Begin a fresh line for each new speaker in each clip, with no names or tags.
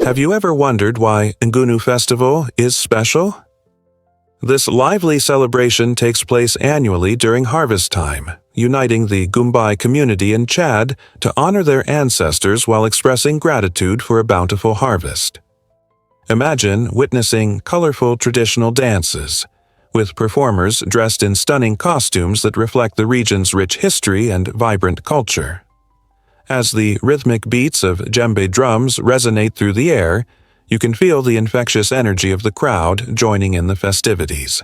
Have you ever wondered why Ngunu Festival is special? This lively celebration takes place annually during harvest time, uniting the Gumbai community in Chad to honor their ancestors while expressing gratitude for a bountiful harvest. Imagine witnessing colorful traditional dances, with performers dressed in stunning costumes that reflect the region's rich history and vibrant culture. As the rhythmic beats of djembe drums resonate through the air, you can feel the infectious energy of the crowd joining in the festivities.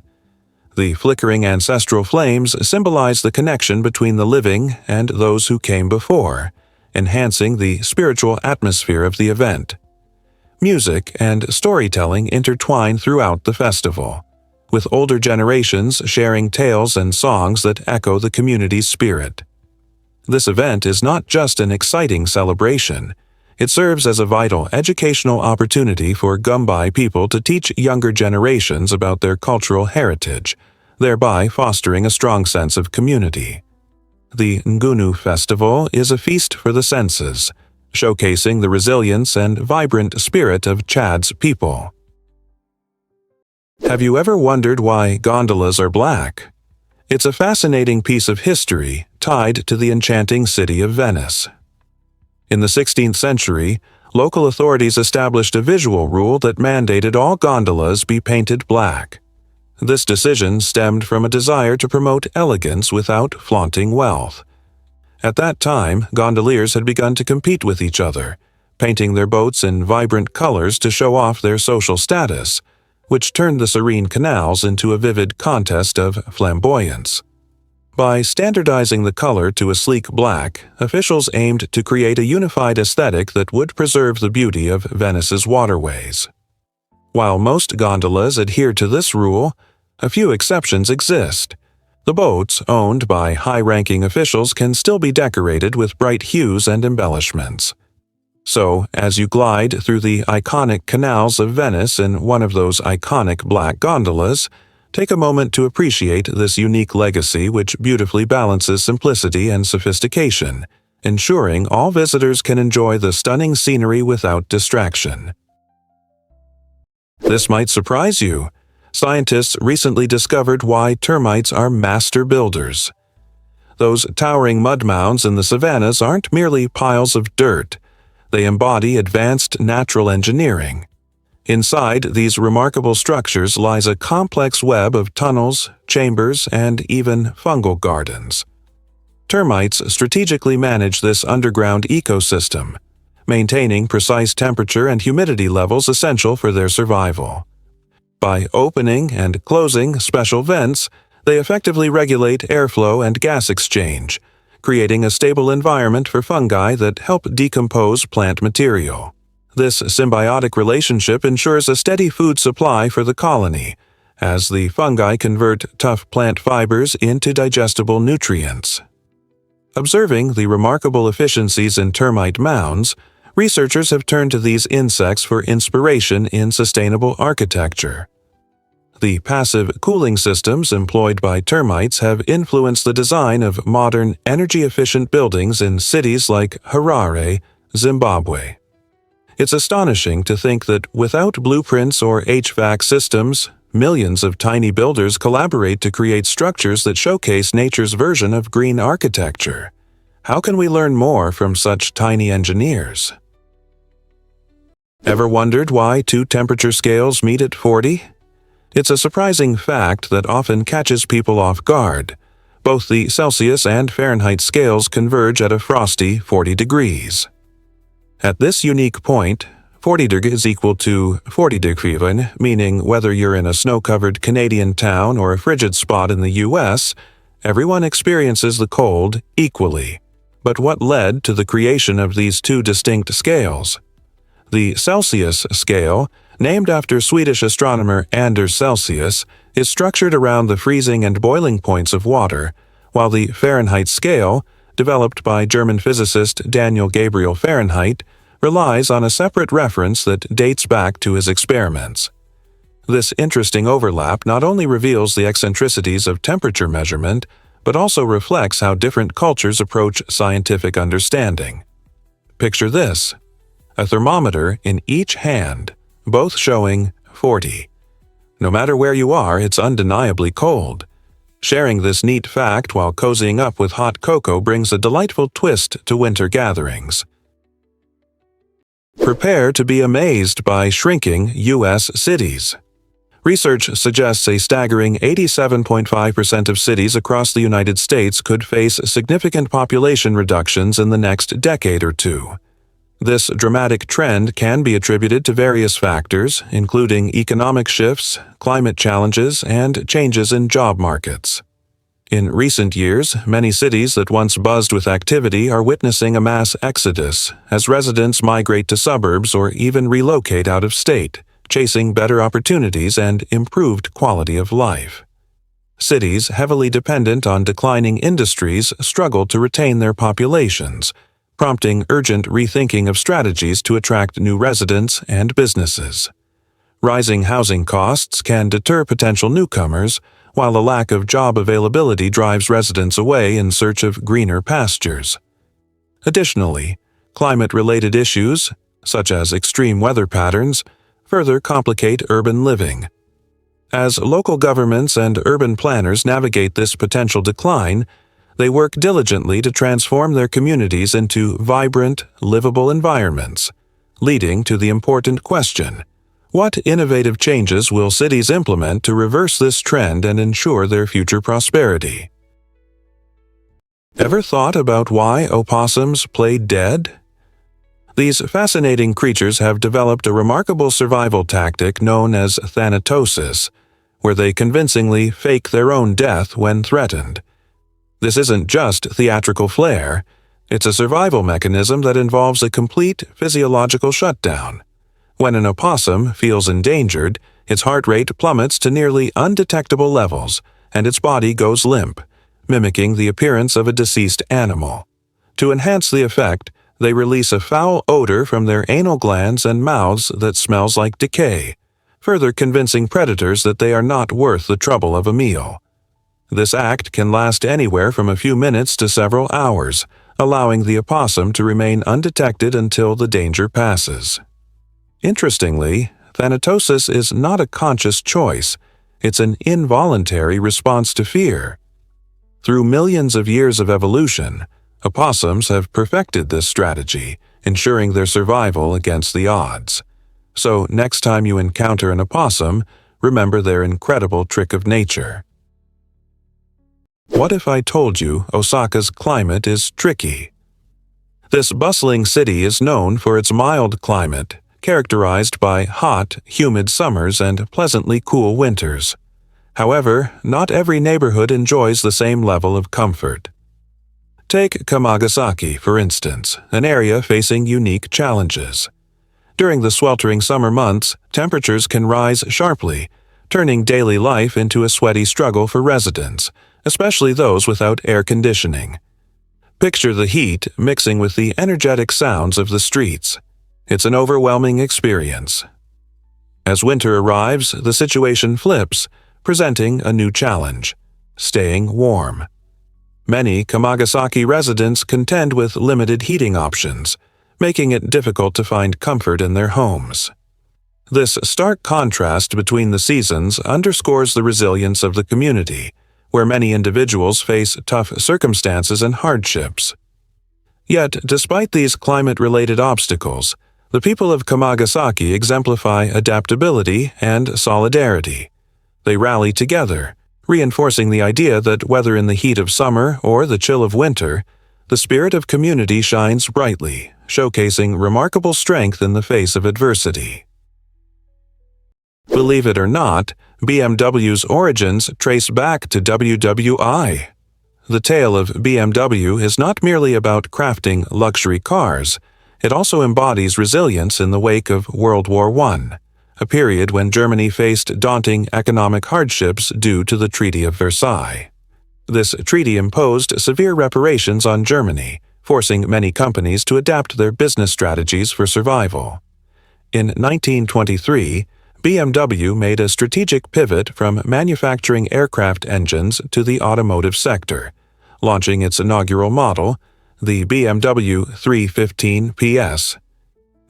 The flickering ancestral flames symbolize the connection between the living and those who came before, enhancing the spiritual atmosphere of the event. Music and storytelling intertwine throughout the festival, with older generations sharing tales and songs that echo the community's spirit. This event is not just an exciting celebration. It serves as a vital educational opportunity for Gumbai people to teach younger generations about their cultural heritage, thereby fostering a strong sense of community. The Ngunu Festival is a feast for the senses, showcasing the resilience and vibrant spirit of Chad's people. Have you ever wondered why gondolas are black? It's a fascinating piece of history tied to the enchanting city of Venice. In the 16th century, local authorities established a visual rule that mandated all gondolas be painted black. This decision stemmed from a desire to promote elegance without flaunting wealth. At that time, gondoliers had begun to compete with each other, painting their boats in vibrant colors to show off their social status, which turned the serene canals into a vivid contest of flamboyance. By standardizing the color to a sleek black, officials aimed to create a unified aesthetic that would preserve the beauty of Venice's waterways. While most gondolas adhere to this rule, a few exceptions exist. The boats owned by high-ranking officials can still be decorated with bright hues and embellishments. So, as you glide through the iconic canals of Venice in one of those iconic black gondolas, take a moment to appreciate this unique legacy which beautifully balances simplicity and sophistication, ensuring all visitors can enjoy the stunning scenery without distraction. This might surprise you. Scientists recently discovered why termites are master builders. Those towering mud mounds in the savannas aren't merely piles of dirt. They embody advanced natural engineering. Inside these remarkable structures lies a complex web of tunnels, chambers, and even fungal gardens. Termites strategically manage this underground ecosystem, maintaining precise temperature and humidity levels essential for their survival. By opening and closing special vents, they effectively regulate airflow and gas exchange, creating a stable environment for fungi that help decompose plant material. This symbiotic relationship ensures a steady food supply for the colony, as the fungi convert tough plant fibers into digestible nutrients. Observing the remarkable efficiencies in termite mounds, researchers have turned to these insects for inspiration in sustainable architecture. The passive cooling systems employed by termites have influenced the design of modern, energy-efficient buildings in cities like Harare, Zimbabwe. It's astonishing to think that without blueprints or HVAC systems, millions of tiny builders collaborate to create structures that showcase nature's version of green architecture. How can we learn more from such tiny engineers? Ever wondered why two temperature scales meet at 40? It's a surprising fact that often catches people off guard. Both the Celsius and Fahrenheit scales converge at a frosty 40 degrees. At this unique point, 40 degrees is equal to 40 degrees, meaning whether you're in a snow-covered Canadian town or a frigid spot in the US, everyone experiences the cold equally. But what led to the creation of these two distinct scales? The Celsius scale, named after Swedish astronomer Anders Celsius, is structured around the freezing and boiling points of water, while the Fahrenheit scale, developed by German physicist Daniel Gabriel Fahrenheit, relies on a separate reference that dates back to his experiments. This interesting overlap not only reveals the eccentricities of temperature measurement, but also reflects how different cultures approach scientific understanding. Picture this: a thermometer in each hand, both showing 40. No matter where you are, it's undeniably cold. Sharing this neat fact while cozying up with hot cocoa brings a delightful twist to winter gatherings. Prepare to be amazed by shrinking U.S. cities. Research suggests a staggering 87.5% of cities across the United States could face significant population reductions in the next decade or two. This dramatic trend can be attributed to various factors, including economic shifts, climate challenges, and changes in job markets. In recent years, many cities that once buzzed with activity are witnessing a mass exodus as residents migrate to suburbs or even relocate out of state, chasing better opportunities and improved quality of life. Cities heavily dependent on declining industries struggle to retain their populations, prompting urgent rethinking of strategies to attract new residents and businesses. Rising housing costs can deter potential newcomers, while a lack of job availability drives residents away in search of greener pastures. Additionally, climate-related issues, such as extreme weather patterns, further complicate urban living. As local governments and urban planners navigate this potential decline, they work diligently to transform their communities into vibrant, livable environments, leading to the important question: what innovative changes will cities implement to reverse this trend and ensure their future prosperity? Ever thought about why opossums play dead? These fascinating creatures have developed a remarkable survival tactic known as thanatosis, where they convincingly fake their own death when threatened. This isn't just theatrical flair, it's a survival mechanism that involves a complete physiological shutdown. When an opossum feels endangered, its heart rate plummets to nearly undetectable levels, and its body goes limp, mimicking the appearance of a deceased animal. To enhance the effect, they release a foul odor from their anal glands and mouths that smells like decay, further convincing predators that they are not worth the trouble of a meal. This act can last anywhere from a few minutes to several hours, allowing the opossum to remain undetected until the danger passes. Interestingly, thanatosis is not a conscious choice. It's an involuntary response to fear. Through millions of years of evolution, opossums have perfected this strategy, ensuring their survival against the odds. So next time you encounter an opossum, remember their incredible trick of nature. What if I told you Osaka's climate is tricky? This bustling city is known for its mild climate, characterized by hot, humid summers and pleasantly cool winters. However, not every neighborhood enjoys the same level of comfort. Take Kamagasaki, for instance, an area facing unique challenges. During the sweltering summer months, temperatures can rise sharply, turning daily life into a sweaty struggle for residents, especially those without air conditioning. Picture the heat mixing with the energetic sounds of the streets. It's an overwhelming experience. As winter arrives, the situation flips, presenting a new challenge: staying warm. Many Kamagasaki residents contend with limited heating options, making it difficult to find comfort in their homes. This stark contrast between the seasons underscores the resilience of the community, where many individuals face tough circumstances and hardships. Yet, despite these climate-related obstacles, the people of Kamagasaki exemplify adaptability and solidarity. They rally together, reinforcing the idea that whether in the heat of summer or the chill of winter, the spirit of community shines brightly, showcasing remarkable strength in the face of adversity. Believe it or not, BMW's origins trace back to WWI. The tale of BMW is not merely about crafting luxury cars. It also embodies resilience in the wake of World War I, a period when Germany faced daunting economic hardships due to the Treaty of Versailles. This treaty imposed severe reparations on Germany, forcing many companies to adapt their business strategies for survival. In 1923, BMW made a strategic pivot from manufacturing aircraft engines to the automotive sector, launching its inaugural model, the BMW 315 PS.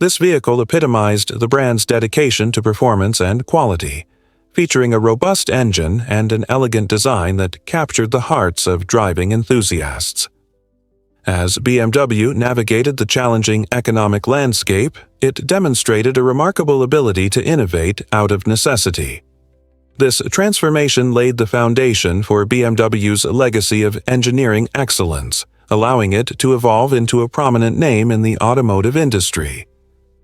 This vehicle epitomized the brand's dedication to performance and quality, featuring a robust engine and an elegant design that captured the hearts of driving enthusiasts. As BMW navigated the challenging economic landscape, it demonstrated a remarkable ability to innovate out of necessity. This transformation laid the foundation for BMW's legacy of engineering excellence, allowing it to evolve into a prominent name in the automotive industry.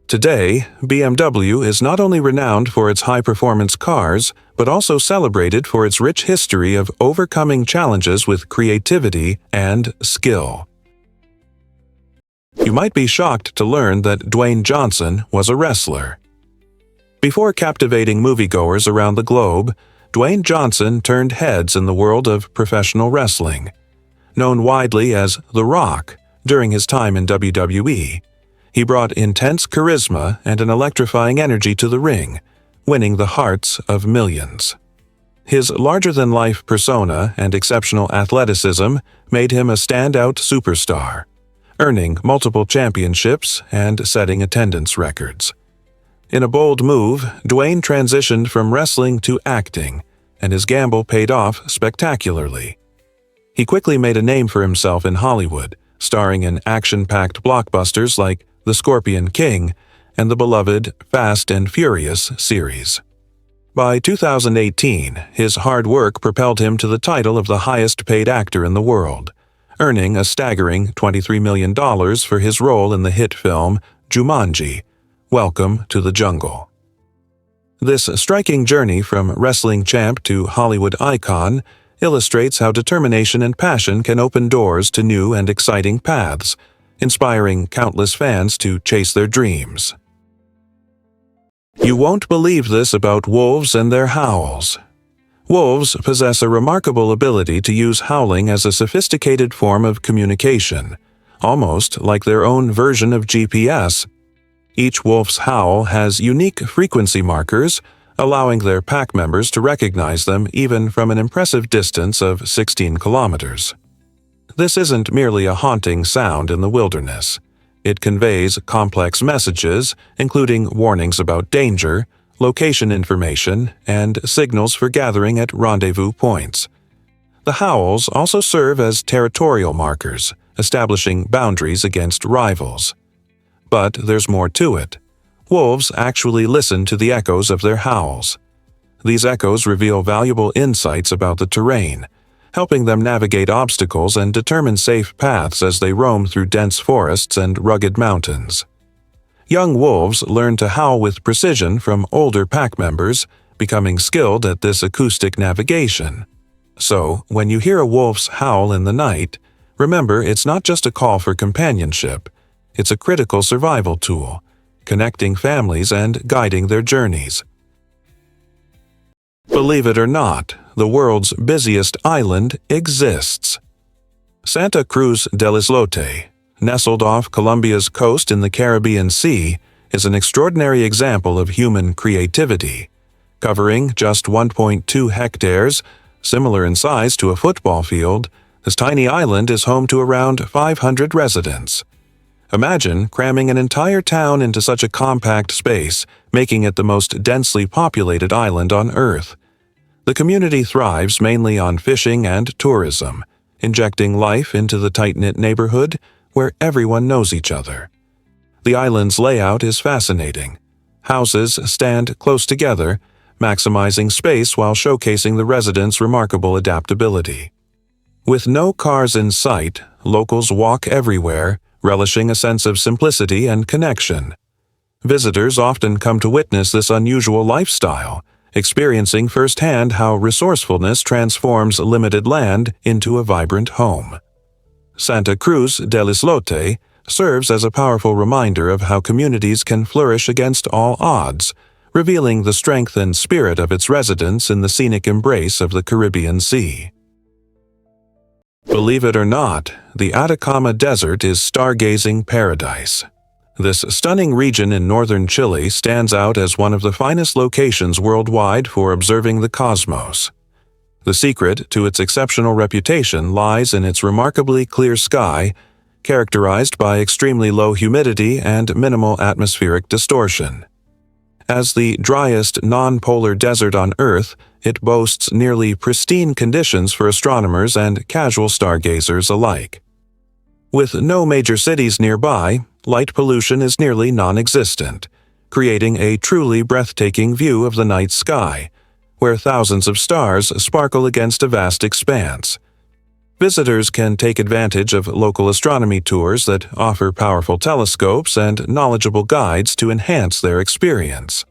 Today, BMW is not only renowned for its high-performance cars, but also celebrated for its rich history of overcoming challenges with creativity and skill. You might be shocked to learn that Dwayne Johnson was a wrestler. Before captivating moviegoers around the globe, Dwayne Johnson turned heads in the world of professional wrestling. Known widely as The Rock during his time in WWE, he brought intense charisma and an electrifying energy to the ring, winning the hearts of millions. His larger-than-life persona and exceptional athleticism made him a standout superstar, earning multiple championships and setting attendance records. In a bold move, Dwayne transitioned from wrestling to acting, and his gamble paid off spectacularly. He quickly made a name for himself in Hollywood, starring in action-packed blockbusters like The Scorpion King and the beloved Fast and Furious series. By 2018, his hard work propelled him to the title of the highest-paid actor in the world, earning a staggering $23 million for his role in the hit film Jumanji: Welcome to the Jungle. This striking journey from wrestling champ to Hollywood icon illustrates how determination and passion can open doors to new and exciting paths, inspiring countless fans to chase their dreams. You won't believe this about wolves and their howls. Wolves possess a remarkable ability to use howling as a sophisticated form of communication, almost like their own version of GPS. Each wolf's howl has unique frequency markers, allowing their pack members to recognize them even from an impressive distance of 16 kilometers. This isn't merely a haunting sound in the wilderness. It conveys complex messages, including warnings about danger, location information, and signals for gathering at rendezvous points. The howls also serve as territorial markers, establishing boundaries against rivals. But there's more to it. Wolves actually listen to the echoes of their howls. These echoes reveal valuable insights about the terrain, helping them navigate obstacles and determine safe paths as they roam through dense forests and rugged mountains. Young wolves learn to howl with precision from older pack members, becoming skilled at this acoustic navigation. So, when you hear a wolf's howl in the night, remember it's not just a call for companionship. It's a critical survival tool, connecting families and guiding their journeys. Believe it or not, the world's busiest island exists. Santa Cruz del Islote, nestled off Colombia's coast in the Caribbean Sea, is an extraordinary example of human creativity. Covering just 1.2 hectares, similar in size to a football field, this tiny island is home to around 500 residents. Imagine cramming an entire town into such a compact space, making it the most densely populated island on Earth. The community thrives mainly on fishing and tourism, injecting life into the tight-knit neighborhood where everyone knows each other. The island's layout is fascinating. Houses stand close together, maximizing space while showcasing the residents' remarkable adaptability. With no cars in sight, locals walk everywhere, relishing a sense of simplicity and connection. Visitors often come to witness this unusual lifestyle, experiencing firsthand how resourcefulness transforms limited land into a vibrant home. Santa Cruz del Islote serves as a powerful reminder of how communities can flourish against all odds, revealing the strength and spirit of its residents in the scenic embrace of the Caribbean Sea. Believe it or not, the Atacama Desert is stargazing paradise. This stunning region in northern Chile stands out as one of the finest locations worldwide for observing the cosmos. The secret to its exceptional reputation lies in its remarkably clear sky, characterized by extremely low humidity and minimal atmospheric distortion. As the driest non-polar desert on Earth, it boasts nearly pristine conditions for astronomers and casual stargazers alike. With no major cities nearby, light pollution is nearly non-existent, creating a truly breathtaking view of the night sky, where thousands of stars sparkle against a vast expanse. Visitors can take advantage of local astronomy tours that offer powerful telescopes and knowledgeable guides to enhance their experience.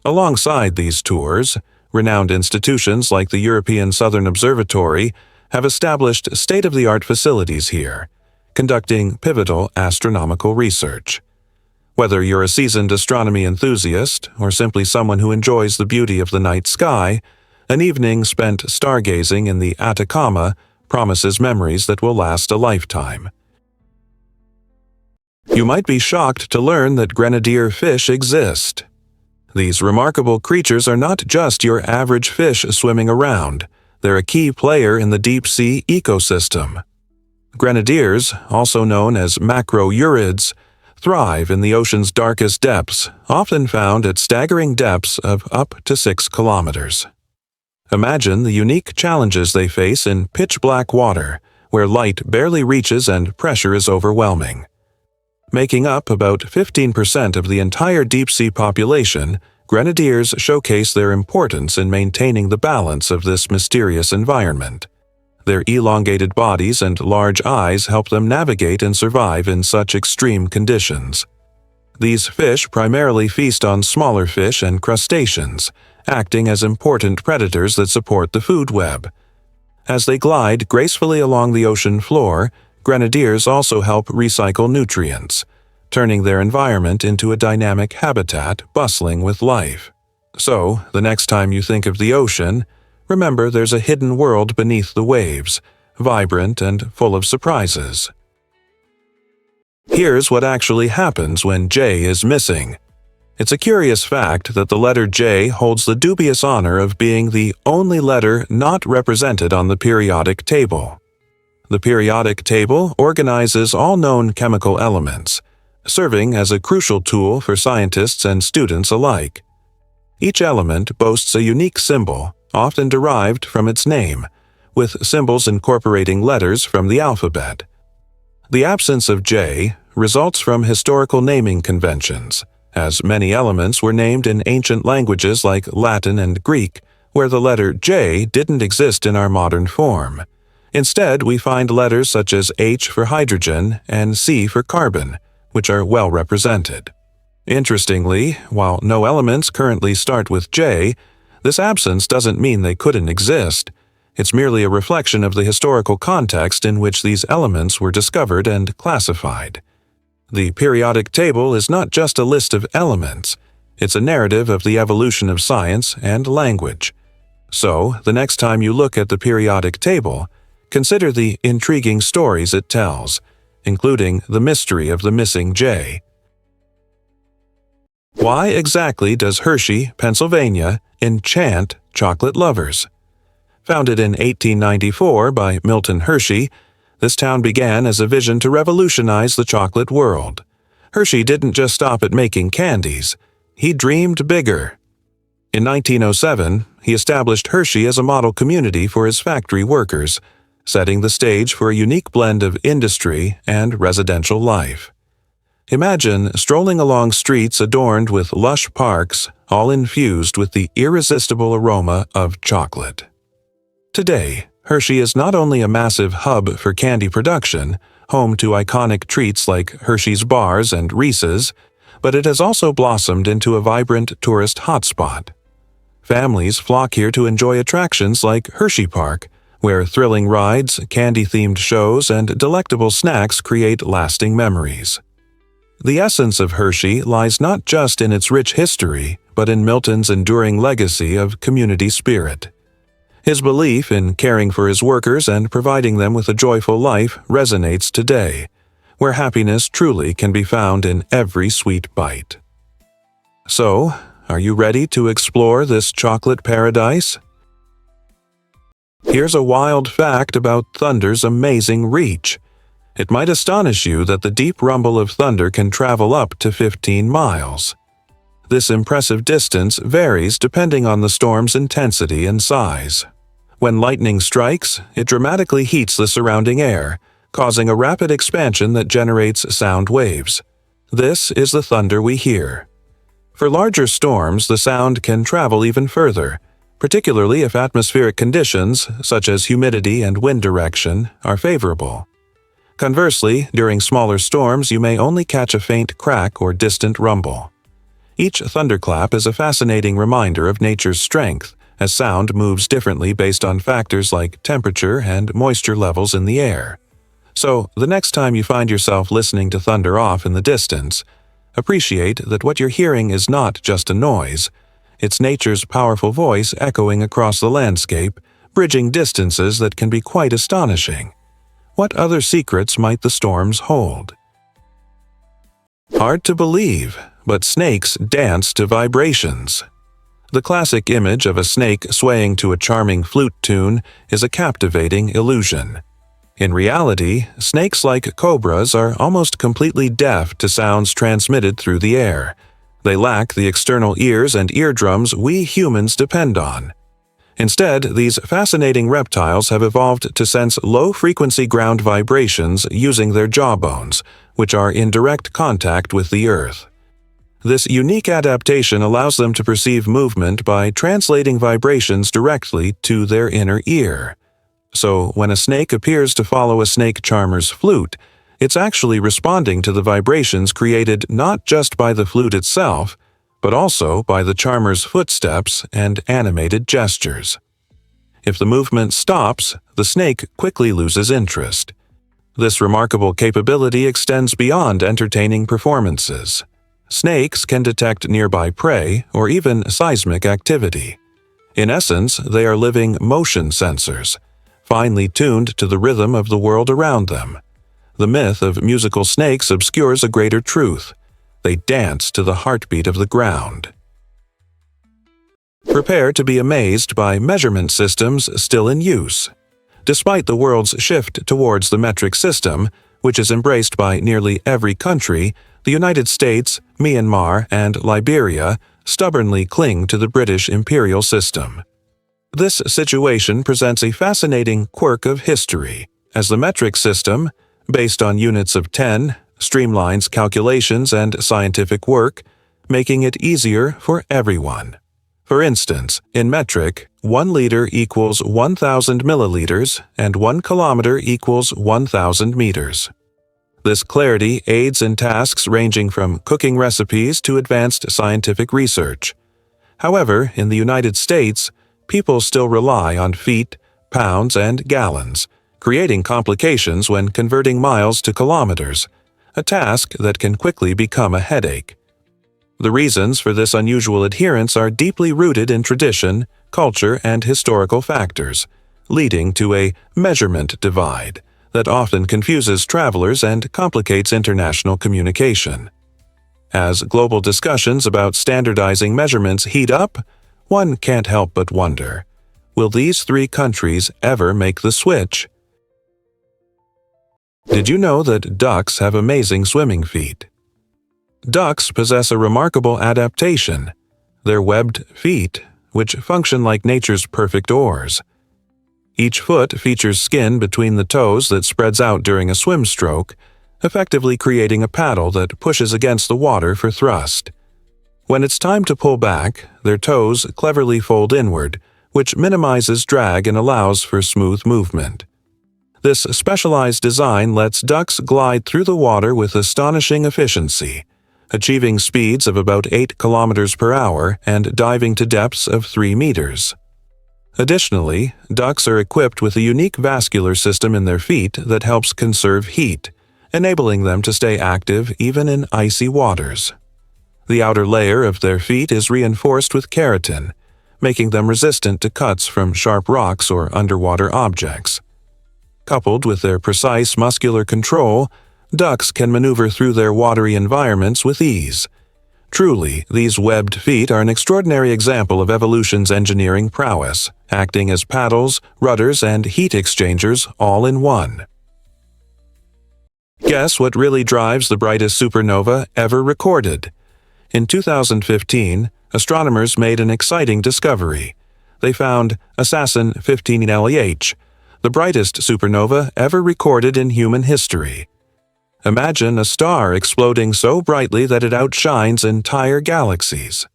Alongside these tours, renowned institutions like the European Southern Observatory have established state-of-the-art facilities here, conducting pivotal astronomical research. Whether you're a seasoned astronomy enthusiast or simply someone who enjoys the beauty of the night sky, an evening spent stargazing in the Atacama promises memories that will last a lifetime. You might be shocked to learn that grenadier fish exist. These remarkable creatures are not just your average fish swimming around. They're a key player in the deep-sea ecosystem. Grenadiers, also known as macroeurids, thrive in the ocean's darkest depths, often found at staggering depths of up to 6 kilometers. Imagine the unique challenges they face in pitch-black water, where light barely reaches and pressure is overwhelming. Making up about 15% of the entire deep-sea population, grenadiers showcase their importance in maintaining the balance of this mysterious environment. Their elongated bodies and large eyes help them navigate and survive in such extreme conditions. These fish primarily feast on smaller fish and crustaceans, acting as important predators that support the food web. As they glide gracefully along the ocean floor, grenadiers also help recycle nutrients, turning their environment into a dynamic habitat bustling with life. So, the next time you think of the ocean, remember there's a hidden world beneath the waves, vibrant and full of surprises. Here's what actually happens when J is missing. It's a curious fact that the letter J holds the dubious honor of being the only letter not represented on the periodic table. The periodic table organizes all known chemical elements, serving as a crucial tool for scientists and students alike. Each element boasts a unique symbol, often derived from its name, with symbols incorporating letters from the alphabet. The absence of J results from historical naming conventions, as many elements were named in ancient languages like Latin and Greek, where the letter J didn't exist in our modern form. Instead, we find letters such as H for hydrogen and C for carbon, which are well represented. Interestingly, while no elements currently start with J, this absence doesn't mean they couldn't exist. It's merely a reflection of the historical context in which these elements were discovered and classified. The periodic table is not just a list of elements, it's a narrative of the evolution of science and language. So, the next time you look at the periodic table, consider the intriguing stories it tells, including the mystery of the missing J. Why exactly does Hershey, Pennsylvania, enchant chocolate lovers? Founded in 1894 by Milton Hershey, this town began as a vision to revolutionize the chocolate world. Hershey didn't just stop at making candies. He dreamed bigger. In 1907, he established Hershey as a model community for his factory workers, setting the stage for a unique blend of industry and residential life. Imagine strolling along streets adorned with lush parks, all infused with the irresistible aroma of chocolate. Today, Hershey is not only a massive hub for candy production, home to iconic treats like Hershey's bars and Reese's, but it has also blossomed into a vibrant tourist hotspot. Families flock here to enjoy attractions like Hershey Park, where thrilling rides, candy-themed shows, and delectable snacks create lasting memories. The essence of Hershey lies not just in its rich history, but in Milton's enduring legacy of community spirit. His belief in caring for his workers and providing them with a joyful life resonates today, where happiness truly can be found in every sweet bite. So, are you ready to explore this chocolate paradise? Here's a wild fact about thunder's amazing reach. It might astonish you that the deep rumble of thunder can travel up to 15 miles. This impressive distance varies depending on the storm's intensity and size. When lightning strikes, it dramatically heats the surrounding air, causing a rapid expansion that generates sound waves. This is the thunder we hear. For larger storms, the sound can travel even further, particularly if atmospheric conditions, such as humidity and wind direction, are favorable. Conversely, during smaller storms, you may only catch a faint crack or distant rumble. Each thunderclap is a fascinating reminder of nature's strength, as sound moves differently based on factors like temperature and moisture levels in the air. So, the next time you find yourself listening to thunder off in the distance, appreciate that what you're hearing is not just a noise. It's nature's powerful voice echoing across the landscape, bridging distances that can be quite astonishing. What other secrets might the storms hold? Hard to believe, but snakes dance to vibrations. The classic image of a snake swaying to a charming flute tune is a captivating illusion. In reality, snakes like cobras are almost completely deaf to sounds transmitted through the air. They lack the external ears and eardrums we humans depend on. Instead, these fascinating reptiles have evolved to sense low-frequency ground vibrations using their jawbones, which are in direct contact with the earth. This unique adaptation allows them to perceive movement by translating vibrations directly to their inner ear. So, when a snake appears to follow a snake charmer's flute, it's actually responding to the vibrations created not just by the flute itself, but also by the charmer's footsteps and animated gestures. If the movement stops, the snake quickly loses interest. This remarkable capability extends beyond entertaining performances. Snakes can detect nearby prey or even seismic activity. In essence, they are living motion sensors, finely tuned to the rhythm of the world around them. The myth of musical snakes obscures a greater truth. They dance to the heartbeat of the ground. Prepare to be amazed by measurement systems still in use. Despite the world's shift towards the metric system, which is embraced by nearly every country, the United States, Myanmar, and Liberia stubbornly cling to the British imperial system. This situation presents a fascinating quirk of history, as the metric system, based on units of 10, streamlines calculations and scientific work, making it easier for everyone. For instance, in metric, 1 liter equals 1,000 milliliters and 1 kilometer equals 1,000 meters. This clarity aids in tasks ranging from cooking recipes to advanced scientific research. However, in the United States, people still rely on feet, pounds, and gallons, creating complications when converting miles to kilometers, a task that can quickly become a headache. The reasons for this unusual adherence are deeply rooted in tradition, culture, and historical factors, leading to a measurement divide that often confuses travelers and complicates international communication. As global discussions about standardizing measurements heat up, one can't help but wonder, will these 3 countries ever make the switch? Did you know that ducks have amazing swimming feet? Ducks possess a remarkable adaptation, their webbed feet, which function like nature's perfect oars. Each foot features skin between the toes that spreads out during a swim stroke, effectively creating a paddle that pushes against the water for thrust. When it's time to pull back, their toes cleverly fold inward, which minimizes drag and allows for smooth movement. This specialized design lets ducks glide through the water with astonishing efficiency, achieving speeds of about 8 kilometers per hour and diving to depths of 3 meters. Additionally, ducks are equipped with a unique vascular system in their feet that helps conserve heat, enabling them to stay active even in icy waters. The outer layer of their feet is reinforced with keratin, making them resistant to cuts from sharp rocks or underwater objects. Coupled with their precise muscular control, ducks can maneuver through their watery environments with ease. Truly, these webbed feet are an extraordinary example of evolution's engineering prowess, acting as paddles, rudders, and heat exchangers all in one. Guess what really drives the brightest supernova ever recorded? In 2015, astronomers made an exciting discovery. They found Assassin 15 LEH, the brightest supernova ever recorded in human history. Imagine a star exploding so brightly that it outshines entire galaxies.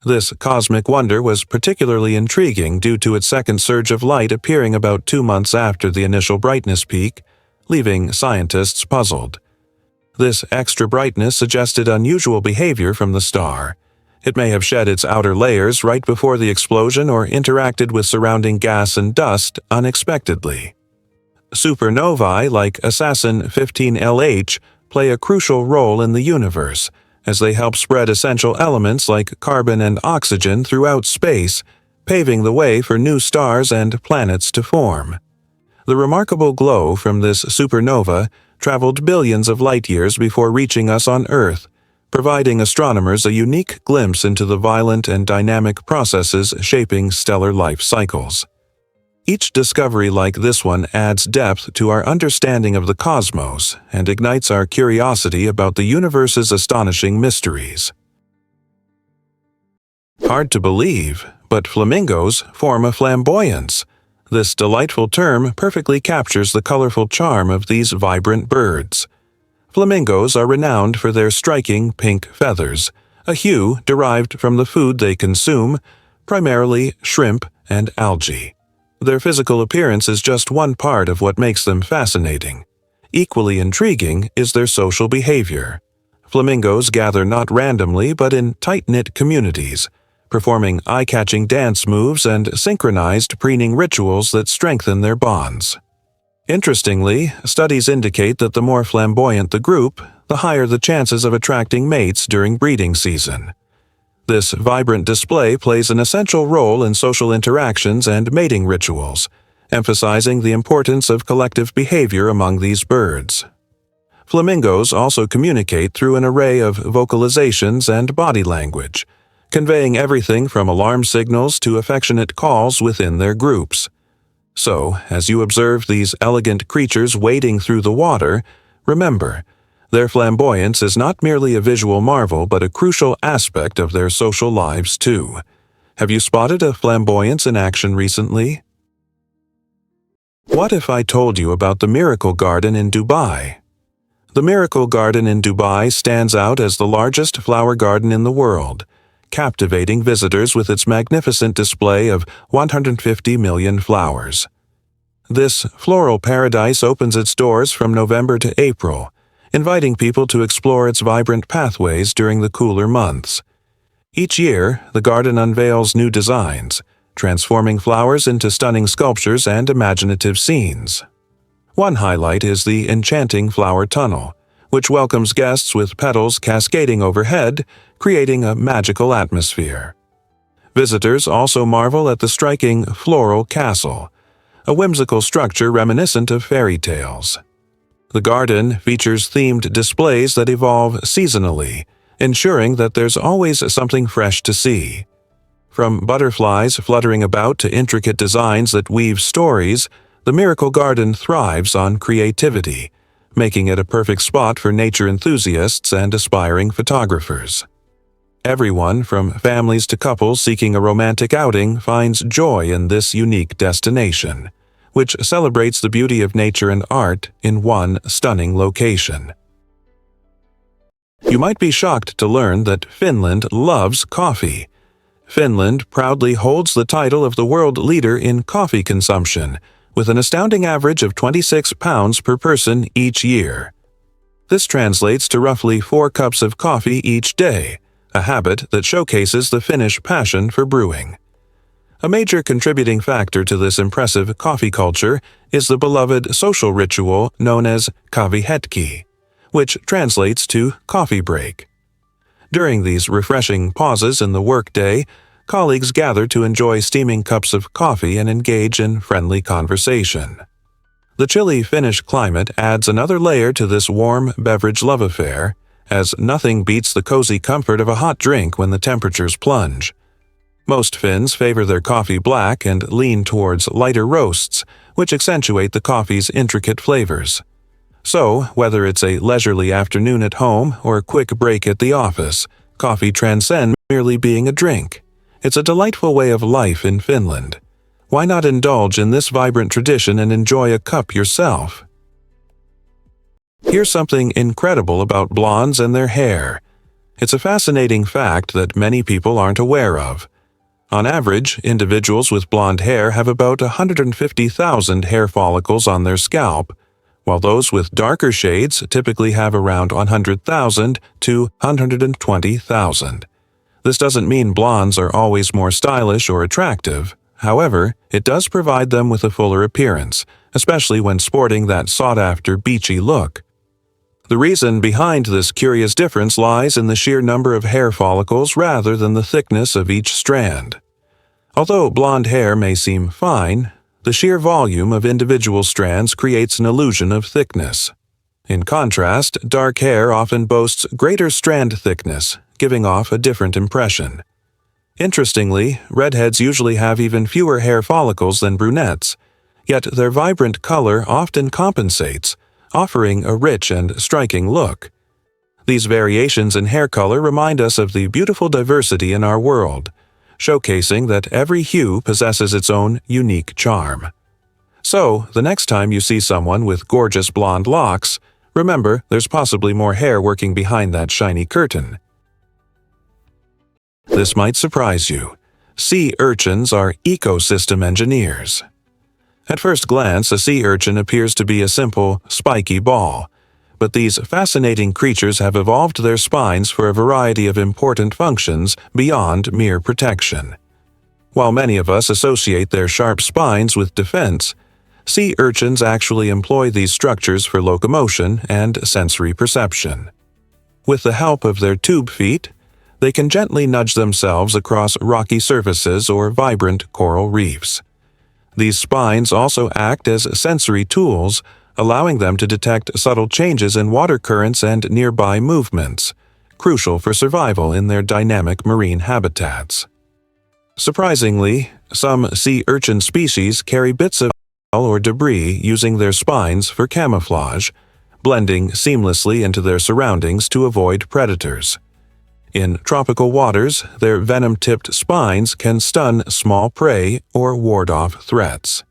This cosmic wonder was particularly intriguing due to its second surge of light appearing about 2 months after the initial brightness peak, leaving scientists puzzled. This extra brightness suggested unusual behavior from the star. It may have shed its outer layers right before the explosion or interacted with surrounding gas and dust unexpectedly. Supernovae like Assassin 15 LH play a crucial role in the universe, as they help spread essential elements like carbon and oxygen throughout space, paving the way for new stars and planets to form. The remarkable glow from this supernova traveled billions of light-years before reaching us on Earth, providing astronomers a unique glimpse into the violent and dynamic processes shaping stellar life cycles. Each discovery like this one adds depth to our understanding of the cosmos and ignites our curiosity about the universe's astonishing mysteries. Hard to believe, but flamingos form a flamboyance. This delightful term perfectly captures the colorful charm of these vibrant birds. Flamingos are renowned for their striking pink feathers, a hue derived from the food they consume, primarily shrimp and algae. Their physical appearance is just one part of what makes them fascinating. Equally intriguing is their social behavior. Flamingos gather not randomly but in tight-knit communities, performing eye-catching dance moves and synchronized preening rituals that strengthen their bonds. Interestingly, studies indicate that the more flamboyant the group, the higher the chances of attracting mates during breeding season. This vibrant display plays an essential role in social interactions and mating rituals, emphasizing the importance of collective behavior among these birds. Flamingos also communicate through an array of vocalizations and body language, conveying everything from alarm signals to affectionate calls within their groups. So, as you observe these elegant creatures wading through the water, remember, their flamboyance is not merely a visual marvel but a crucial aspect of their social lives too. Have you spotted a flamboyance in action recently? What if I told you about the Miracle Garden in Dubai? The Miracle Garden in Dubai stands out as the largest flower garden in the world, captivating visitors with its magnificent display of 150 million flowers. This floral paradise opens its doors from November to April, inviting people to explore its vibrant pathways during the cooler months. Each year, the garden unveils new designs, transforming flowers into stunning sculptures and imaginative scenes. One highlight is the enchanting flower tunnel, which welcomes guests with petals cascading overhead, creating a magical atmosphere. Visitors also marvel at the striking floral castle, a whimsical structure reminiscent of fairy tales. The garden features themed displays that evolve seasonally, ensuring that there's always something fresh to see. From butterflies fluttering about to intricate designs that weave stories, the Miracle Garden thrives on creativity, making it a perfect spot for nature enthusiasts and aspiring photographers. Everyone, from families to couples seeking a romantic outing, finds joy in this unique destination, which celebrates the beauty of nature and art in one stunning location. You might be shocked to learn that Finland loves coffee. Finland proudly holds the title of the world leader in coffee consumption, with an astounding average of 26 pounds per person each year. This translates to roughly 4 cups of coffee each day, a habit that showcases the Finnish passion for brewing. A major contributing factor to this impressive coffee culture is the beloved social ritual known as kahvihetki, which translates to coffee break. During these refreshing pauses in the workday, colleagues gather to enjoy steaming cups of coffee and engage in friendly conversation. The chilly Finnish climate adds another layer to this warm beverage love affair, as nothing beats the cozy comfort of a hot drink when the temperatures plunge. Most Finns favor their coffee black and lean towards lighter roasts, which accentuate the coffee's intricate flavors. So, whether it's a leisurely afternoon at home or a quick break at the office, coffee transcends merely being a drink. It's a delightful way of life in Finland. Why not indulge in this vibrant tradition and enjoy a cup yourself? Here's something incredible about blondes and their hair. It's a fascinating fact that many people aren't aware of. On average, individuals with blonde hair have about 150,000 hair follicles on their scalp, while those with darker shades typically have around 100,000 to 120,000. This doesn't mean blondes are always more stylish or attractive. However, it does provide them with a fuller appearance, especially when sporting that sought-after beachy look. The reason behind this curious difference lies in the sheer number of hair follicles rather than the thickness of each strand. Although blonde hair may seem fine, the sheer volume of individual strands creates an illusion of thickness. In contrast, dark hair often boasts greater strand thickness, giving off a different impression. Interestingly, redheads usually have even fewer hair follicles than brunettes, yet their vibrant color often compensates, offering a rich and striking look. These variations in hair color remind us of the beautiful diversity in our world, showcasing that every hue possesses its own unique charm. So, the next time you see someone with gorgeous blonde locks, remember there's possibly more hair working behind that shiny curtain. This might surprise you. Sea urchins are ecosystem engineers. At first glance, a sea urchin appears to be a simple, spiky ball, but these fascinating creatures have evolved their spines for a variety of important functions beyond mere protection. While many of us associate their sharp spines with defense, sea urchins actually employ these structures for locomotion and sensory perception. With the help of their tube feet, they can gently nudge themselves across rocky surfaces or vibrant coral reefs. These spines also act as sensory tools, allowing them to detect subtle changes in water currents and nearby movements, crucial for survival in their dynamic marine habitats. Surprisingly, some sea urchin species carry bits of shell or debris using their spines for camouflage, blending seamlessly into their surroundings to avoid predators. In tropical waters, their venom-tipped spines can stun small prey or ward off threats.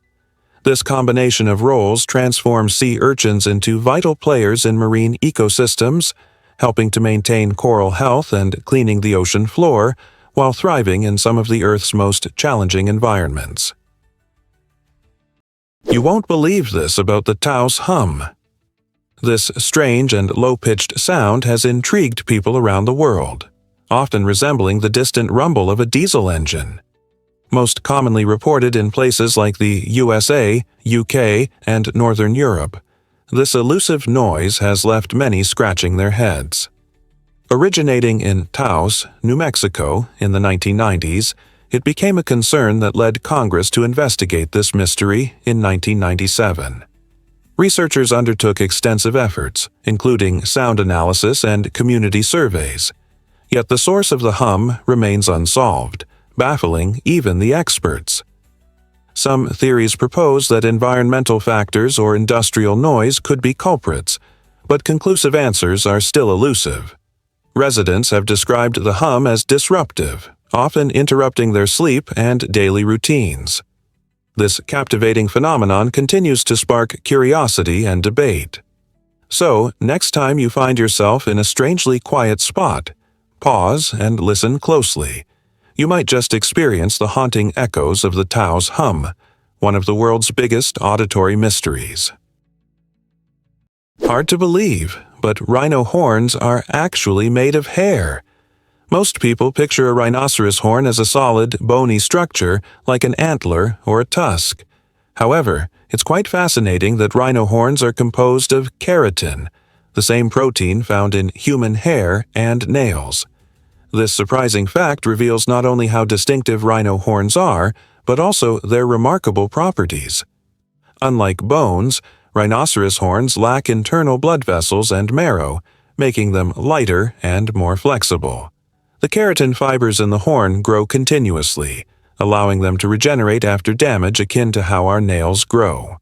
This combination of roles transforms sea urchins into vital players in marine ecosystems, helping to maintain coral health and cleaning the ocean floor, while thriving in some of the Earth's most challenging environments. You won't believe this about the Taos hum. This strange and low-pitched sound has intrigued people around the world, often resembling the distant rumble of a diesel engine. Most commonly reported in places like the USA, UK, and Northern Europe, this elusive noise has left many scratching their heads. Originating in Taos, New Mexico, in the 1990s, it became a concern that led Congress to investigate this mystery in 1997. Researchers undertook extensive efforts, including sound analysis and community surveys. Yet the source of the hum remains unsolved, baffling even the experts. Some theories propose that environmental factors or industrial noise could be culprits, but conclusive answers are still elusive. Residents have described the hum as disruptive, often interrupting their sleep and daily routines. This captivating phenomenon continues to spark curiosity and debate. So, next time you find yourself in a strangely quiet spot, pause and listen closely. You might just experience the haunting echoes of the Taos hum, one of the world's biggest auditory mysteries. Hard to believe, but rhino horns are actually made of hair. Most people picture a rhinoceros horn as a solid, bony structure like an antler or a tusk. However, it's quite fascinating that rhino horns are composed of keratin, the same protein found in human hair and nails. This surprising fact reveals not only how distinctive rhino horns are, but also their remarkable properties. Unlike bones, rhinoceros horns lack internal blood vessels and marrow, making them lighter and more flexible. The keratin fibers in the horn grow continuously, allowing them to regenerate after damage akin to how our nails grow.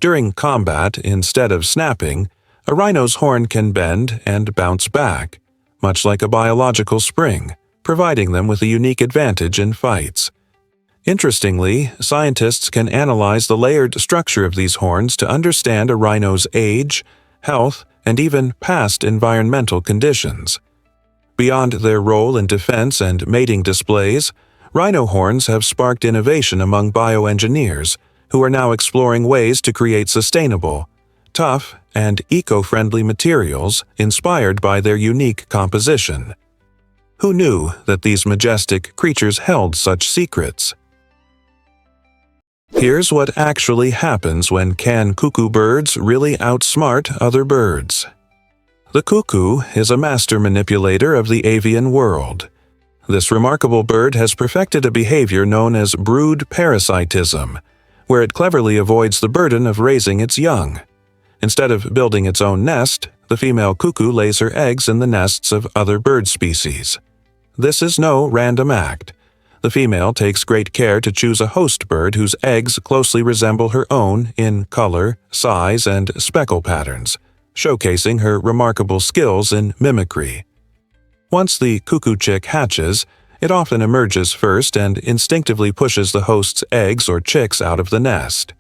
During combat, instead of snapping, A rhino's horn can bend and bounce back, much like a biological spring, providing them with a unique advantage in fights. Interestingly, scientists can analyze the layered structure of these horns to understand a rhino's age, health, and even past environmental conditions. Beyond their role in defense and mating displays, rhino horns have sparked innovation among bioengineers, who are now exploring ways to create sustainable, tough, and eco-friendly materials inspired by their unique composition. Who knew that these majestic creatures held such secrets? Here's what actually happens when can cuckoo birds really outsmart other birds. The cuckoo is a master manipulator of the avian world. This remarkable bird has perfected a behavior known as brood parasitism, where it cleverly avoids the burden of raising its young. Instead of building its own nest, the female cuckoo lays her eggs in the nests of other bird species. This is no random act. The female takes great care to choose a host bird whose eggs closely resemble her own in color, size, and speckle patterns, showcasing her remarkable skills in mimicry. Once the cuckoo chick hatches, it often emerges first and instinctively pushes the host's eggs or chicks out of the nest.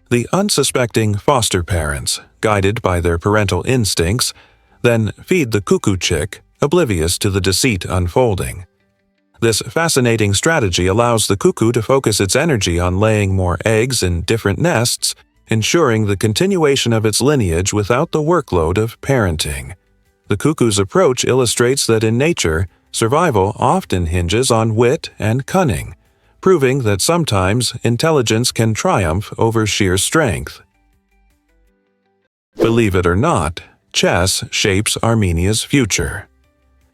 The unsuspecting foster parents, guided by their parental instincts, then feed the cuckoo chick, oblivious to the deceit unfolding. This fascinating strategy allows the cuckoo to focus its energy on laying more eggs in different nests, ensuring the continuation of its lineage without the workload of parenting. The cuckoo's approach illustrates that in nature, survival often hinges on wit and cunning, proving that sometimes intelligence can triumph over sheer strength. Believe it or not, chess shapes Armenia's future.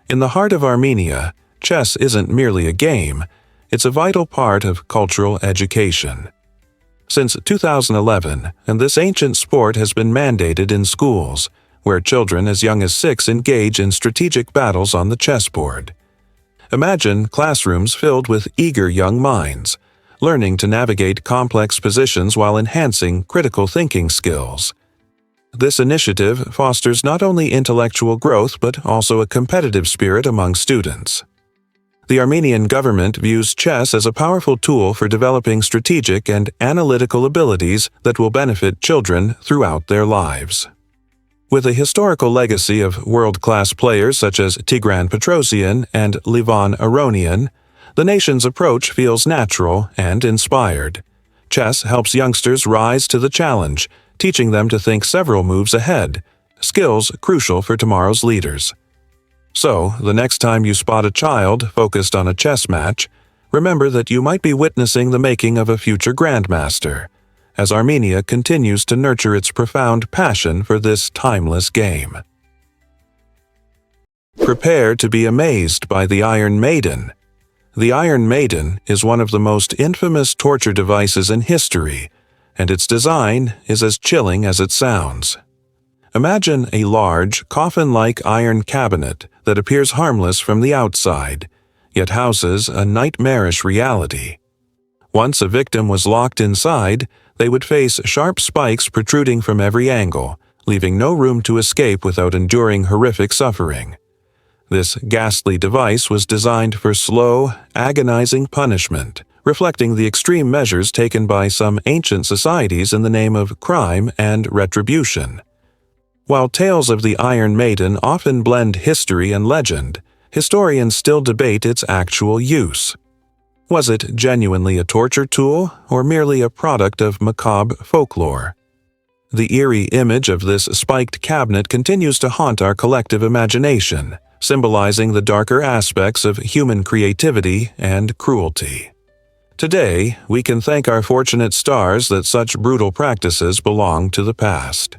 In the heart of Armenia, chess isn't merely a game, it's a vital part of cultural education. Since 2011, and this ancient sport has been mandated in schools, where children as young as 6 engage in strategic battles on the chessboard. Imagine classrooms filled with eager young minds, learning to navigate complex positions while enhancing critical thinking skills. This initiative fosters not only intellectual growth but also a competitive spirit among students. The Armenian government views chess as a powerful tool for developing strategic and analytical abilities that will benefit children throughout their lives. With a historical legacy of world-class players such as Tigran Petrosian and Levan Aronian, the nation's approach feels natural and inspired. Chess helps youngsters rise to the challenge, teaching them to think several moves ahead, skills crucial for tomorrow's leaders. So, the next time you spot a child focused on a chess match, remember that you might be witnessing the making of a future grandmaster, as Armenia continues to nurture its profound passion for this timeless game. Prepare to be amazed by the Iron Maiden. The Iron Maiden is one of the most infamous torture devices in history, and its design is as chilling as it sounds. Imagine a large, coffin-like iron cabinet that appears harmless from the outside, yet houses a nightmarish reality. Once a victim was locked inside, they would face sharp spikes protruding from every angle, leaving no room to escape without enduring horrific suffering. This ghastly device was designed for slow, agonizing punishment, reflecting the extreme measures taken by some ancient societies in the name of crime and retribution. While tales of the Iron Maiden often blend history and legend, historians still debate its actual use. Was it genuinely a torture tool, or merely a product of macabre folklore? The eerie image of this spiked cabinet continues to haunt our collective imagination, symbolizing the darker aspects of human creativity and cruelty. Today, we can thank our fortunate stars that such brutal practices belong to the past.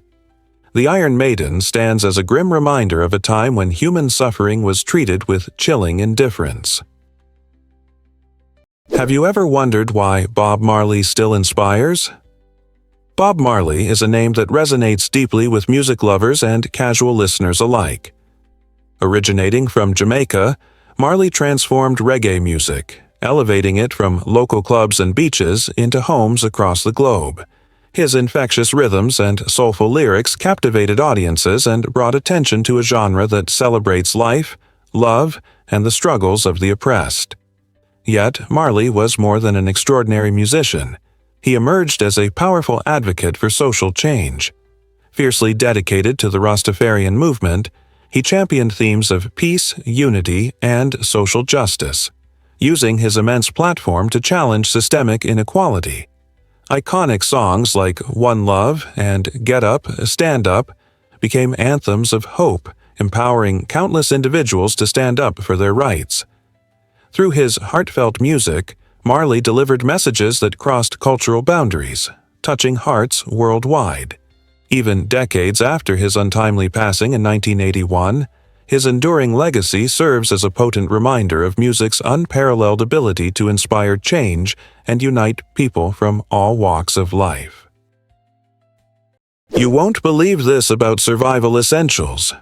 The Iron Maiden stands as a grim reminder of a time when human suffering was treated with chilling indifference. Have you ever wondered why Bob Marley still inspires? Bob Marley is a name that resonates deeply with music lovers and casual listeners alike. Originating from Jamaica, Marley transformed reggae music, elevating it from local clubs and beaches into homes across the globe. His infectious rhythms and soulful lyrics captivated audiences and brought attention to a genre that celebrates life, love, and the struggles of the oppressed. Yet, Marley was more than an extraordinary musician. He emerged as a powerful advocate for social change. Fiercely dedicated to the Rastafarian movement, he championed themes of peace, unity, and social justice, using his immense platform to challenge systemic inequality. Iconic songs like One Love and Get Up, Stand Up became anthems of hope, empowering countless individuals to stand up for their rights. Through his heartfelt music, Marley delivered messages that crossed cultural boundaries, touching hearts worldwide. Even decades after his untimely passing in 1981, his enduring legacy serves as a potent reminder of music's unparalleled ability to inspire change and unite people from all walks of life. You won't believe this about survival essentials.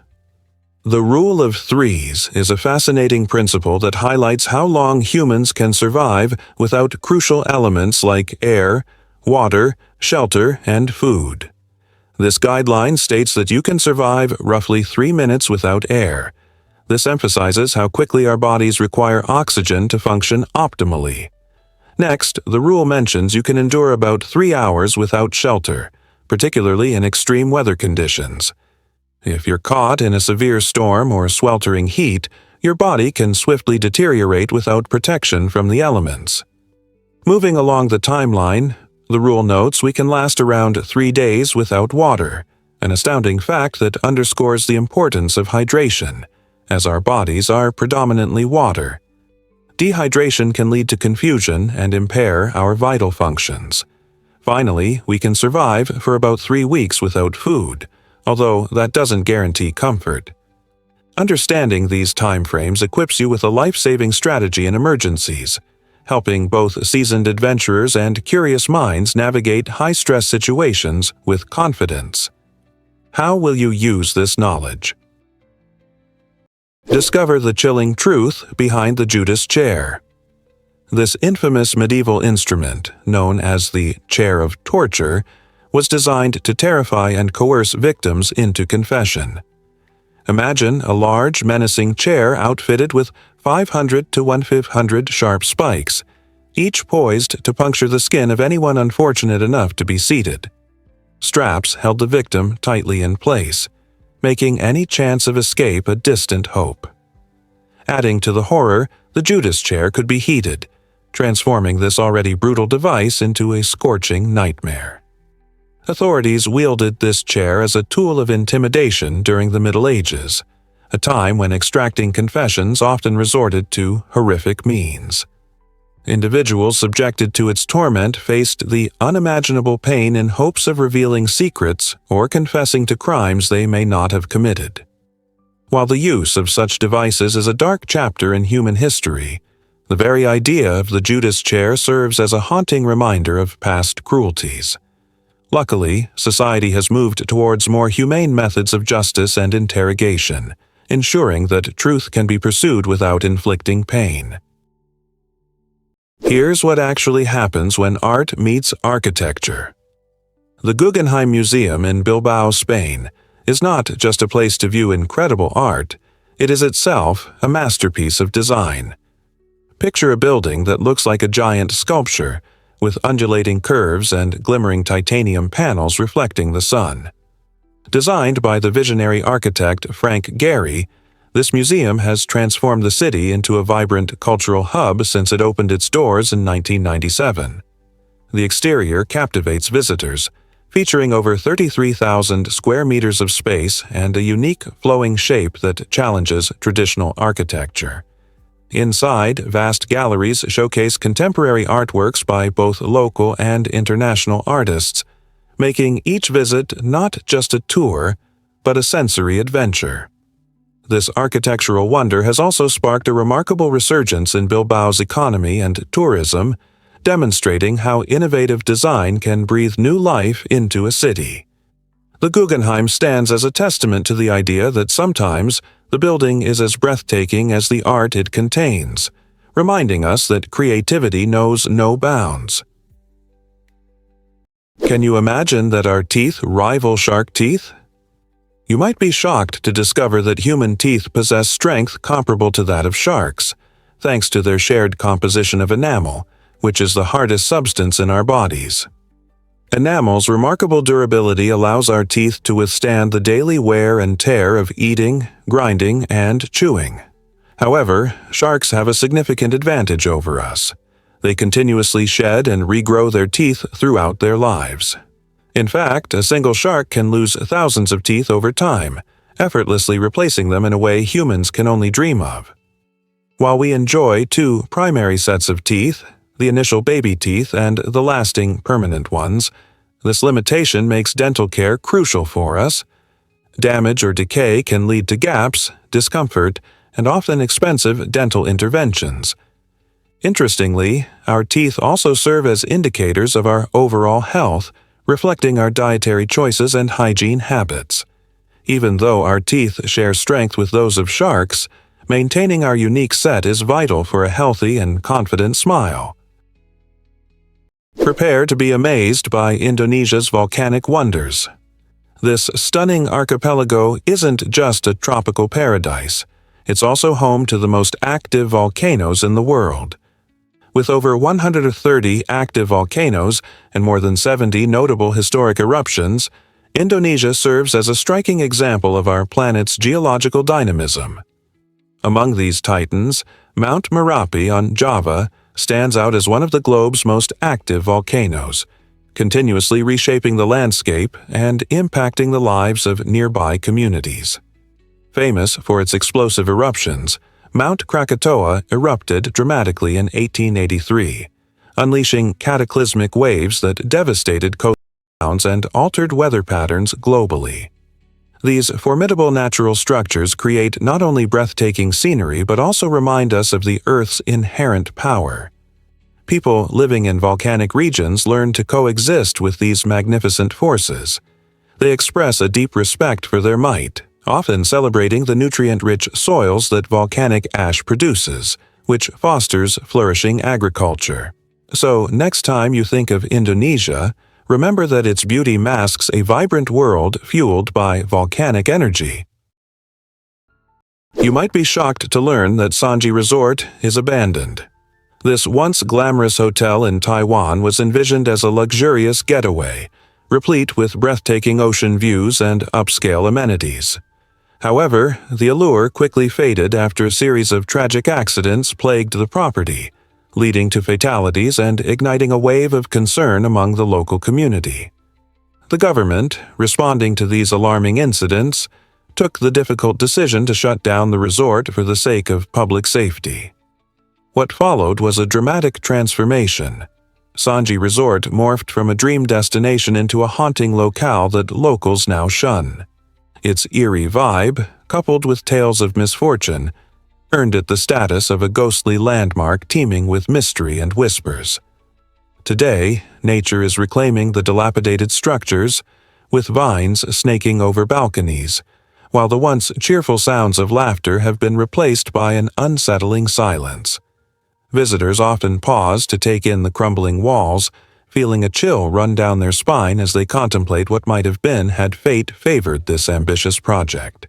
The rule of threes is a fascinating principle that highlights how long humans can survive without crucial elements like air, water, shelter, and food. This guideline states that you can survive roughly 3 minutes without air. This emphasizes how quickly our bodies require oxygen to function optimally. Next, the rule mentions you can endure about 3 hours without shelter, particularly in extreme weather conditions. If you're caught in a severe storm or sweltering heat, your body can swiftly deteriorate without protection from the elements. Moving along the timeline, the rule notes we can last around 3 days without water, an astounding fact that underscores the importance of hydration, as our bodies are predominantly water. Dehydration can lead to confusion and impair our vital functions. Finally, we can survive for about 3 weeks without food, although that doesn't guarantee comfort. Understanding these timeframes equips you with a life-saving strategy in emergencies, helping both seasoned adventurers and curious minds navigate high-stress situations with confidence. How will you use this knowledge? Discover the chilling truth behind the Judas chair. This infamous medieval instrument, known as the chair of torture, was designed to terrify and coerce victims into confession. Imagine a large, menacing chair outfitted with 500 to 1/500 sharp spikes, each poised to puncture the skin of anyone unfortunate enough to be seated. Straps held the victim tightly in place, making any chance of escape a distant hope. Adding to the horror, the Judas chair could be heated, transforming this already brutal device into a scorching nightmare. Authorities wielded this chair as a tool of intimidation during the Middle Ages, a time when extracting confessions often resorted to horrific means. Individuals subjected to its torment faced the unimaginable pain in hopes of revealing secrets or confessing to crimes they may not have committed. While the use of such devices is a dark chapter in human history, the very idea of the Judas chair serves as a haunting reminder of past cruelties. Luckily, society has moved towards more humane methods of justice and interrogation, ensuring that truth can be pursued without inflicting pain. Here's what actually happens when art meets architecture. The Guggenheim Museum in Bilbao, Spain, is not just a place to view incredible art, it is itself a masterpiece of design. Picture a building that looks like a giant sculpture, with undulating curves and glimmering titanium panels reflecting the sun. Designed by the visionary architect Frank Gehry, this museum has transformed the city into a vibrant cultural hub since it opened its doors in 1997. The exterior captivates visitors, featuring over 33,000 square meters of space and a unique flowing shape that challenges traditional architecture. Inside, vast galleries showcase contemporary artworks by both local and international artists, making each visit not just a tour, but a sensory adventure. This architectural wonder has also sparked a remarkable resurgence in Bilbao's economy and tourism, demonstrating how innovative design can breathe new life into a city. The Guggenheim stands as a testament to the idea that sometimes the building is as breathtaking as the art it contains, reminding us that creativity knows no bounds. Can you imagine that our teeth rival shark teeth? You might be shocked to discover that human teeth possess strength comparable to that of sharks, thanks to their shared composition of enamel, which is the hardest substance in our bodies. Enamel's remarkable durability allows our teeth to withstand the daily wear and tear of eating, grinding, and chewing. However, sharks have a significant advantage over us. They continuously shed and regrow their teeth throughout their lives. In fact, a single shark can lose thousands of teeth over time, effortlessly replacing them in a way humans can only dream of. While we enjoy two primary sets of teeth, the initial baby teeth and the lasting, permanent ones, this limitation makes dental care crucial for us. Damage or decay can lead to gaps, discomfort, and often expensive dental interventions. Interestingly, our teeth also serve as indicators of our overall health, reflecting our dietary choices and hygiene habits. Even though our teeth share strength with those of sharks, maintaining our unique set is vital for a healthy and confident smile. Prepare to be amazed by Indonesia's volcanic wonders. This stunning archipelago isn't just a tropical paradise. It's also home to the most active volcanoes in the world. With over 130 active volcanoes and more than 70 notable historic eruptions, Indonesia serves as a striking example of our planet's geological dynamism. Among these titans, Mount Merapi on Java stands out as one of the globe's most active volcanoes, continuously reshaping the landscape and impacting the lives of nearby communities. Famous for its explosive eruptions, Mount Krakatoa erupted dramatically in 1883, unleashing cataclysmic waves that devastated coastlines and altered weather patterns globally. These formidable natural structures create not only breathtaking scenery but also remind us of the Earth's inherent power. People living in volcanic regions learn to coexist with these magnificent forces. They express a deep respect for their might, often celebrating the nutrient-rich soils that volcanic ash produces, which fosters flourishing agriculture. So, next time you think of Indonesia, remember that its beauty masks a vibrant world fueled by volcanic energy. You might be shocked to learn that Sanji Resort is abandoned. This once glamorous hotel in Taiwan was envisioned as a luxurious getaway, replete with breathtaking ocean views and upscale amenities. However, the allure quickly faded after a series of tragic accidents plagued the property, leading to fatalities and igniting a wave of concern among the local community. The government, responding to these alarming incidents, took the difficult decision to shut down the resort for the sake of public safety. What followed was a dramatic transformation. Sanji Resort morphed from a dream destination into a haunting locale that locals now shun. Its eerie vibe, coupled with tales of misfortune, earned it the status of a ghostly landmark teeming with mystery and whispers. Today, nature is reclaiming the dilapidated structures, with vines snaking over balconies, while the once cheerful sounds of laughter have been replaced by an unsettling silence. Visitors often pause to take in the crumbling walls, feeling a chill run down their spine as they contemplate what might have been had fate favored this ambitious project.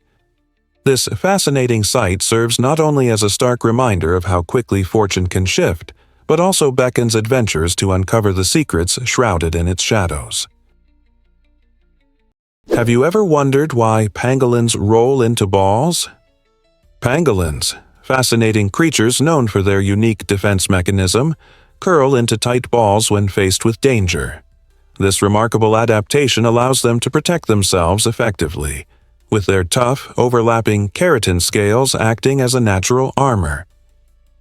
This fascinating sight serves not only as a stark reminder of how quickly fortune can shift, but also beckons adventurers to uncover the secrets shrouded in its shadows. Have you ever wondered why pangolins roll into balls? Pangolins, fascinating creatures known for their unique defense mechanism, curl into tight balls when faced with danger. This remarkable adaptation allows them to protect themselves effectively, with their tough, overlapping keratin scales acting as a natural armor.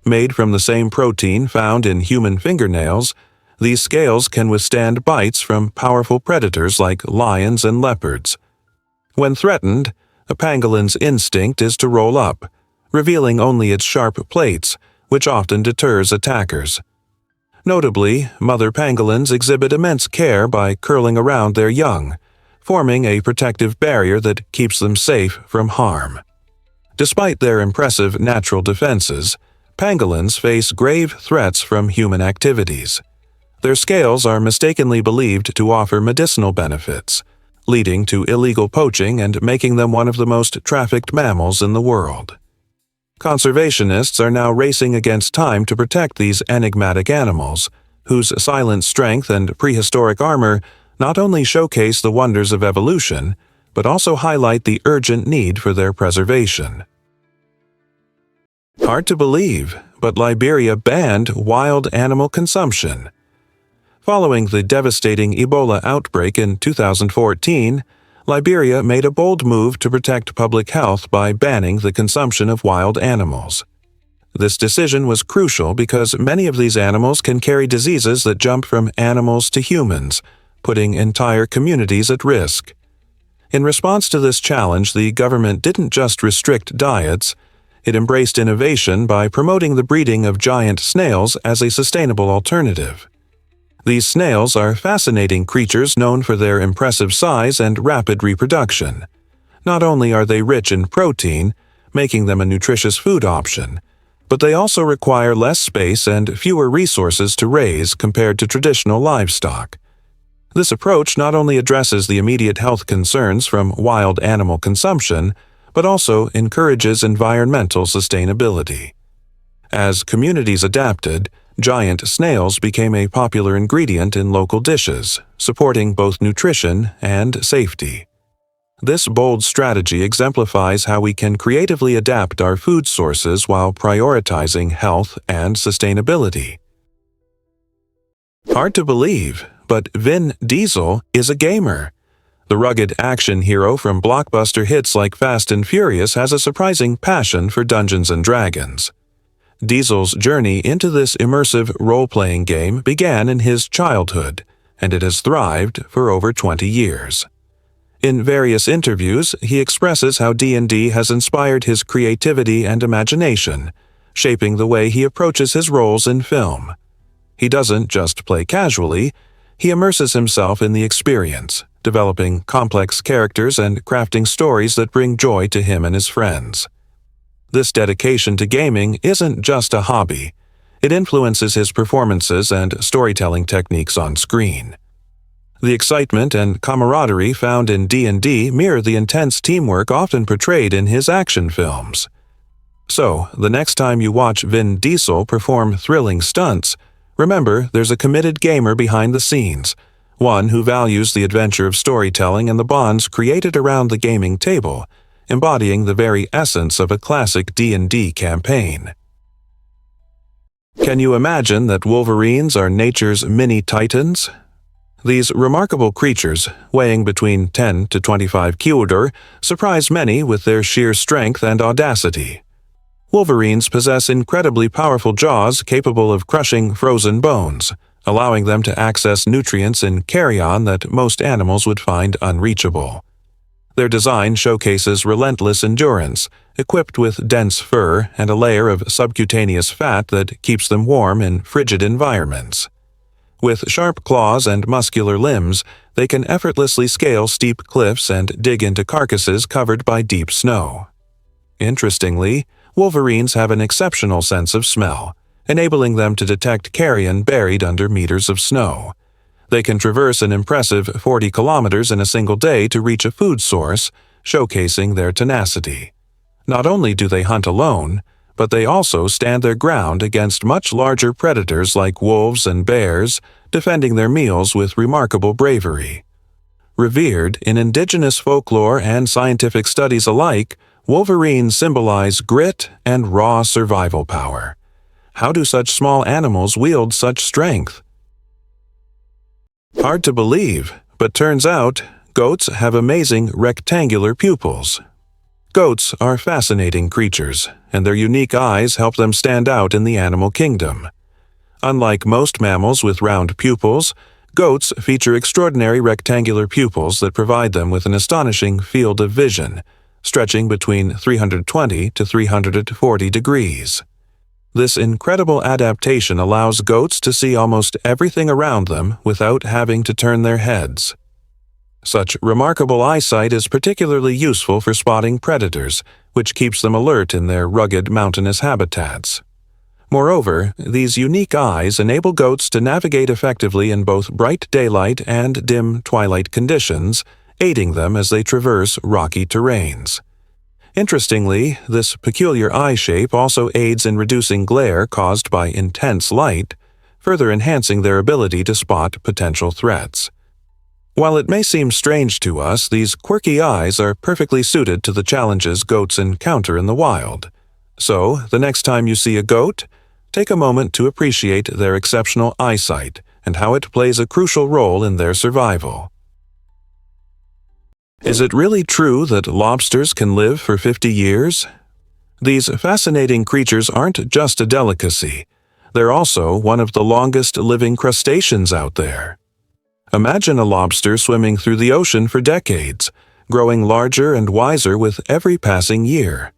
Made from the same protein found in human fingernails, these scales can withstand bites from powerful predators like lions and leopards. When threatened, a pangolin's instinct is to roll up, revealing only its sharp plates, which often deters attackers. Notably, mother pangolins exhibit immense care by curling around their young, forming a protective barrier that keeps them safe from harm. Despite their impressive natural defenses, pangolins face grave threats from human activities. Their scales are mistakenly believed to offer medicinal benefits, leading to illegal poaching and making them one of the most trafficked mammals in the world. Conservationists are now racing against time to protect these enigmatic animals, whose silent strength and prehistoric armor not only showcase the wonders of evolution, but also highlight the urgent need for their preservation. Hard to believe, but Liberia banned wild animal consumption. Following the devastating Ebola outbreak in 2014, Liberia made a bold move to protect public health by banning the consumption of wild animals. This decision was crucial because many of these animals can carry diseases that jump from animals to humans, putting entire communities at risk. In response to this challenge, the government didn't just restrict diets, it embraced innovation by promoting the breeding of giant snails as a sustainable alternative. These snails are fascinating creatures known for their impressive size and rapid reproduction. Not only are they rich in protein, making them a nutritious food option, but they also require less space and fewer resources to raise compared to traditional livestock. This approach not only addresses the immediate health concerns from wild animal consumption, but also encourages environmental sustainability. As communities adapted, giant snails became a popular ingredient in local dishes, supporting both nutrition and safety. This bold strategy exemplifies how we can creatively adapt our food sources while prioritizing health and sustainability. Hard to believe, but Vin Diesel is a gamer. The rugged action hero from blockbuster hits like Fast and Furious has a surprising passion for Dungeons & Dragons. Diesel's journey into this immersive role-playing game began in his childhood, and it has thrived for over 20 years. In various interviews, he expresses how D&D has inspired his creativity and imagination, shaping the way he approaches his roles in film. He doesn't just play casually, he immerses himself in the experience, developing complex characters and crafting stories that bring joy to him and his friends. This dedication to gaming isn't just a hobby. It influences his performances and storytelling techniques on screen. The excitement and camaraderie found in D&D mirror the intense teamwork often portrayed in his action films. So, the next time you watch Vin Diesel perform thrilling stunts, remember there's a committed gamer behind the scenes, one who values the adventure of storytelling and the bonds created around the gaming table, embodying the very essence of a classic D&D campaign. Can you imagine that wolverines are nature's mini titans? These remarkable creatures, weighing between 10 to 25 kg, surprise many with their sheer strength and audacity. Wolverines possess incredibly powerful jaws capable of crushing frozen bones, allowing them to access nutrients in carrion that most animals would find unreachable. Their design showcases relentless endurance, equipped with dense fur and a layer of subcutaneous fat that keeps them warm in frigid environments. With sharp claws and muscular limbs, they can effortlessly scale steep cliffs and dig into carcasses covered by deep snow. Interestingly, wolverines have an exceptional sense of smell, enabling them to detect carrion buried under meters of snow. They can traverse an impressive 40 kilometers in a single day to reach a food source, showcasing their tenacity. Not only do they hunt alone, but they also stand their ground against much larger predators like wolves and bears, defending their meals with remarkable bravery. Revered in indigenous folklore and scientific studies alike, wolverines symbolize grit and raw survival power. How do such small animals wield such strength? Hard to believe, but turns out goats have amazing rectangular pupils. Goats are fascinating creatures, and their unique eyes help them stand out in the animal kingdom. Unlike most mammals with round pupils, goats feature extraordinary rectangular pupils that provide them with an astonishing field of vision, stretching between 320 to 340 degrees. This incredible adaptation allows goats to see almost everything around them without having to turn their heads. Such remarkable eyesight is particularly useful for spotting predators, which keeps them alert in their rugged mountainous habitats. Moreover, these unique eyes enable goats to navigate effectively in both bright daylight and dim twilight conditions, aiding them as they traverse rocky terrains. Interestingly, this peculiar eye shape also aids in reducing glare caused by intense light, further enhancing their ability to spot potential threats. While it may seem strange to us, these quirky eyes are perfectly suited to the challenges goats encounter in the wild. So, the next time you see a goat, take a moment to appreciate their exceptional eyesight and how it plays a crucial role in their survival. Is it really true that lobsters can live for 50 years? These fascinating creatures aren't just a delicacy. They're also one of the longest living crustaceans out there. Imagine a lobster swimming through the ocean for decades, growing larger and wiser with every passing year.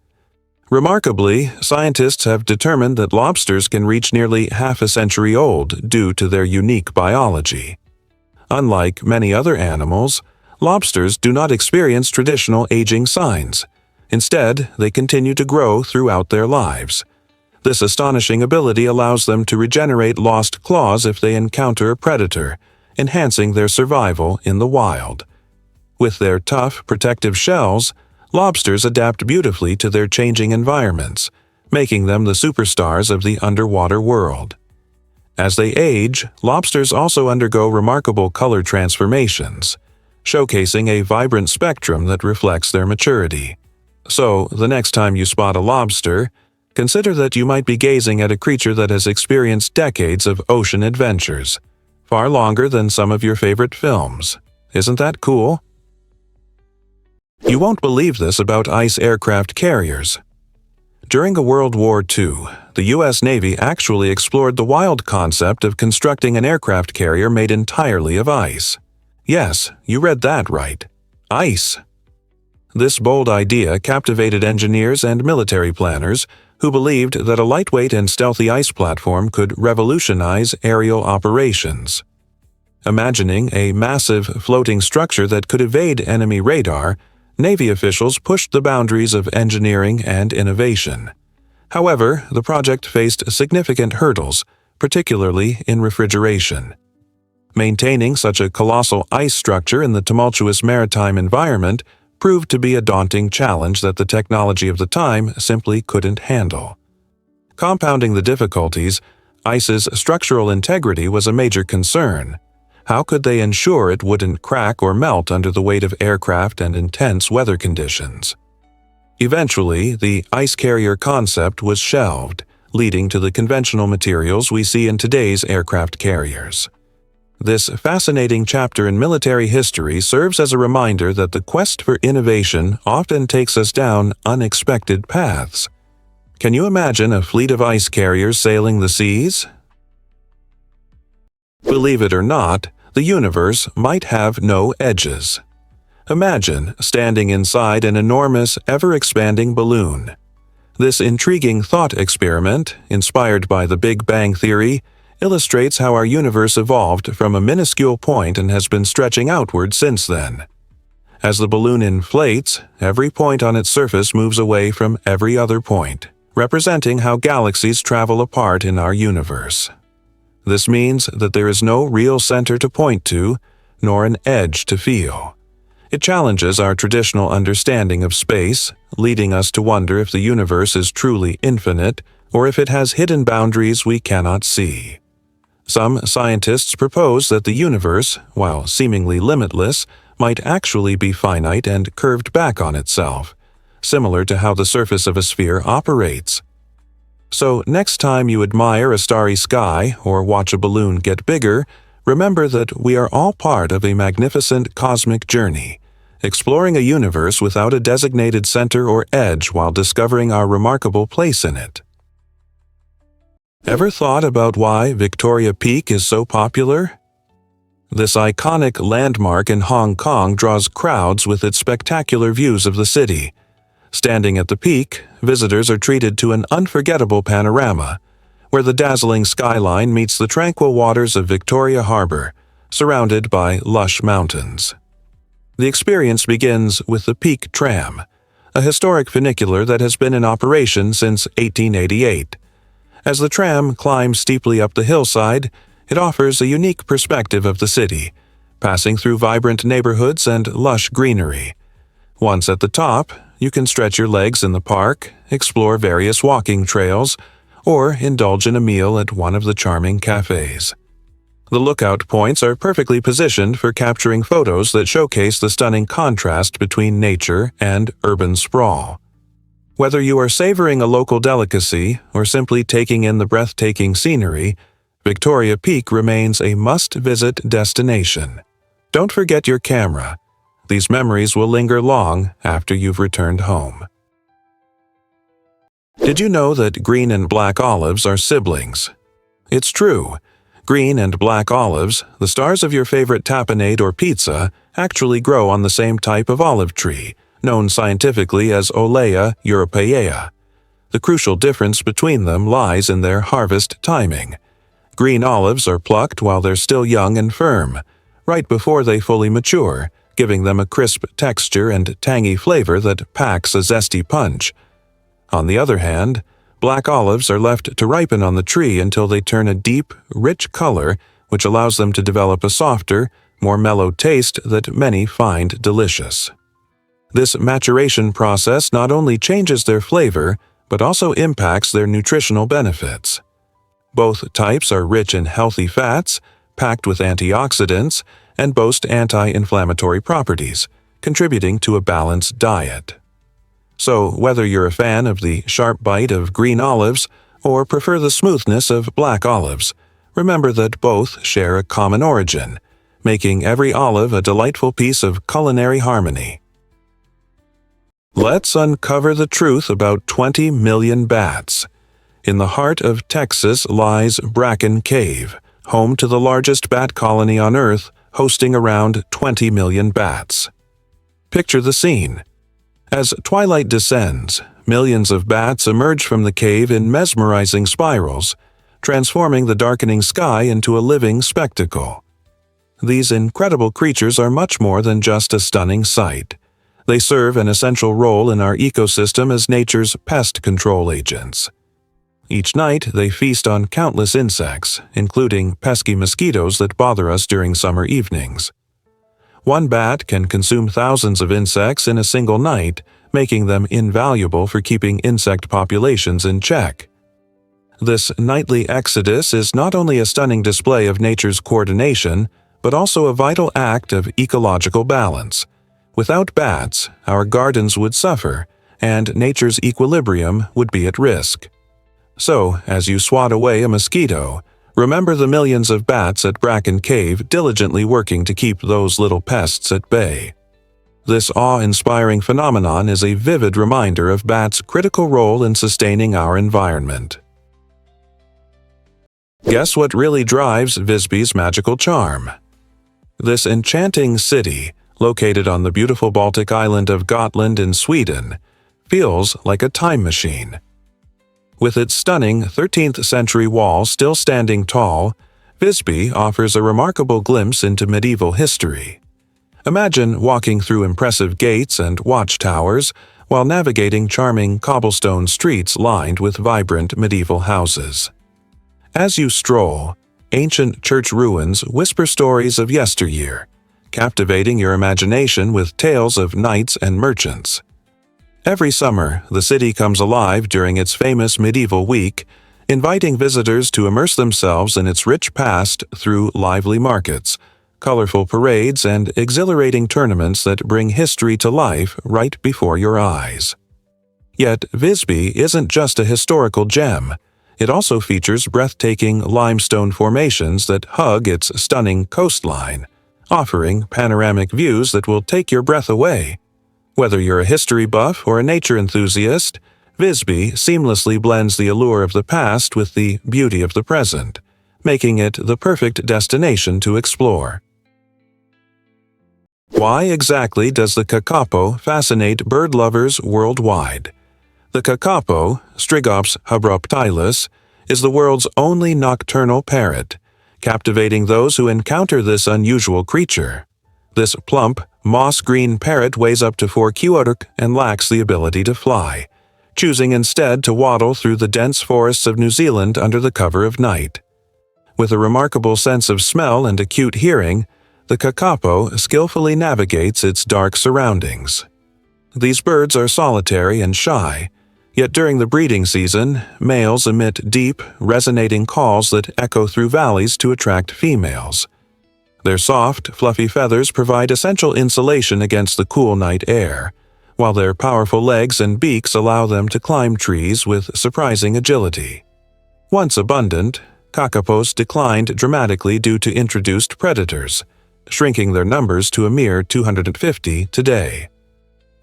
Remarkably, scientists have determined that lobsters can reach nearly half a century old due to their unique biology. Unlike many other animals, lobsters do not experience traditional aging signs. Instead, they continue to grow throughout their lives. This astonishing ability allows them to regenerate lost claws if they encounter a predator, enhancing their survival in the wild. With their tough, protective shells, lobsters adapt beautifully to their changing environments, making them the superstars of the underwater world. As they age, lobsters also undergo remarkable color transformations, showcasing a vibrant spectrum that reflects their maturity. So, the next time you spot a lobster, consider that you might be gazing at a creature that has experienced decades of ocean adventures, far longer than some of your favorite films. Isn't that cool? You won't believe this about ice aircraft carriers. During World War II, the U.S. Navy actually explored the wild concept of constructing an aircraft carrier made entirely of ice. Yes, you read that right. Ice. This bold idea captivated engineers and military planners who believed that a lightweight and stealthy ice platform could revolutionize aerial operations. Imagining a massive floating structure that could evade enemy radar, Navy officials pushed the boundaries of engineering and innovation. However, the project faced significant hurdles, particularly in refrigeration. Maintaining such a colossal ice structure in the tumultuous maritime environment proved to be a daunting challenge that the technology of the time simply couldn't handle. Compounding the difficulties, ice's structural integrity was a major concern. How could they ensure it wouldn't crack or melt under the weight of aircraft and intense weather conditions? Eventually, the ice carrier concept was shelved, leading to the conventional materials we see in today's aircraft carriers. This fascinating chapter in military history serves as a reminder that the quest for innovation often takes us down unexpected paths. Can you imagine a fleet of ice carriers sailing the seas? Believe it or not, the universe might have no edges. Imagine standing inside an enormous, ever-expanding balloon. This intriguing thought experiment, inspired by the Big Bang Theory, illustrates how our universe evolved from a minuscule point and has been stretching outward since then. As the balloon inflates, every point on its surface moves away from every other point, representing how galaxies travel apart in our universe. This means that there is no real center to point to, nor an edge to feel. It challenges our traditional understanding of space, leading us to wonder if the universe is truly infinite or if it has hidden boundaries we cannot see. Some scientists propose that the universe, while seemingly limitless, might actually be finite and curved back on itself, similar to how the surface of a sphere operates. So, next time you admire a starry sky or watch a balloon get bigger, remember that we are all part of a magnificent cosmic journey, exploring a universe without a designated center or edge while discovering our remarkable place in it. Ever thought about why Victoria Peak is so popular? This iconic landmark in Hong Kong draws crowds with its spectacular views of the city. Standing at the peak, visitors are treated to an unforgettable panorama, where the dazzling skyline meets the tranquil waters of Victoria Harbour, surrounded by lush mountains. The experience begins with the Peak Tram, a historic funicular that has been in operation since 1888. As the tram climbs steeply up the hillside, it offers a unique perspective of the city, passing through vibrant neighborhoods and lush greenery. Once at the top, you can stretch your legs in the park, explore various walking trails, or indulge in a meal at one of the charming cafes. The lookout points are perfectly positioned for capturing photos that showcase the stunning contrast between nature and urban sprawl. Whether you are savoring a local delicacy or simply taking in the breathtaking scenery, Victoria Peak remains a must-visit destination. Don't forget your camera. These memories will linger long after you've returned home. Did you know that green and black olives are siblings? It's true. Green and black olives, the stars of your favorite tapenade or pizza, actually grow on the same type of olive tree, known scientifically as Olea europaea. The crucial difference between them lies in their harvest timing. Green olives are plucked while they're still young and firm, right before they fully mature, giving them a crisp texture and tangy flavor that packs a zesty punch. On the other hand, black olives are left to ripen on the tree until they turn a deep, rich color, which allows them to develop a softer, more mellow taste that many find delicious. This maturation process not only changes their flavor, but also impacts their nutritional benefits. Both types are rich in healthy fats, packed with antioxidants, and boast anti-inflammatory properties, contributing to a balanced diet. So, whether you're a fan of the sharp bite of green olives or prefer the smoothness of black olives, remember that both share a common origin, making every olive a delightful piece of culinary harmony. Let's uncover the truth about 20 million bats. In the heart of Texas lies Bracken Cave, home to the largest bat colony on Earth, hosting around 20 million bats. Picture the scene. As twilight descends, millions of bats emerge from the cave in mesmerizing spirals, transforming the darkening sky into a living spectacle. These incredible creatures are much more than just a stunning sight. They serve an essential role in our ecosystem as nature's pest control agents. Each night, they feast on countless insects, including pesky mosquitoes that bother us during summer evenings. One bat can consume thousands of insects in a single night, making them invaluable for keeping insect populations in check. This nightly exodus is not only a stunning display of nature's coordination, but also a vital act of ecological balance. Without bats, our gardens would suffer, and nature's equilibrium would be at risk. So, as you swat away a mosquito, remember the millions of bats at Bracken Cave diligently working to keep those little pests at bay. This awe-inspiring phenomenon is a vivid reminder of bats' critical role in sustaining our environment. Guess what really drives Visby's magical charm? This enchanting city, located on the beautiful Baltic island of Gotland in Sweden, feels like a time machine. With its stunning 13th-century walls still standing tall, Visby offers a remarkable glimpse into medieval history. Imagine walking through impressive gates and watchtowers while navigating charming cobblestone streets lined with vibrant medieval houses. As you stroll, ancient church ruins whisper stories of yesteryear, captivating your imagination with tales of knights and merchants. Every summer, the city comes alive during its famous medieval week, inviting visitors to immerse themselves in its rich past through lively markets, colorful parades, and exhilarating tournaments that bring history to life right before your eyes. Yet, Visby isn't just a historical gem. It also features breathtaking limestone formations that hug its stunning coastline, offering panoramic views that will take your breath away. Whether you're a history buff or a nature enthusiast, Visby seamlessly blends the allure of the past with the beauty of the present, making it the perfect destination to explore. Why exactly does the kakapo fascinate bird lovers worldwide? The kakapo, Strigops hubroctilus, is the world's only nocturnal parrot, captivating those who encounter this unusual creature. This plump, moss-green parrot weighs up to 4 kg and lacks the ability to fly, choosing instead to waddle through the dense forests of New Zealand under the cover of night. With a remarkable sense of smell and acute hearing, the kakapo skillfully navigates its dark surroundings. These birds are solitary and shy, yet during the breeding season, males emit deep, resonating calls that echo through valleys to attract females. Their soft, fluffy feathers provide essential insulation against the cool night air, while their powerful legs and beaks allow them to climb trees with surprising agility. Once abundant, kakapos declined dramatically due to introduced predators, shrinking their numbers to a mere 250 today.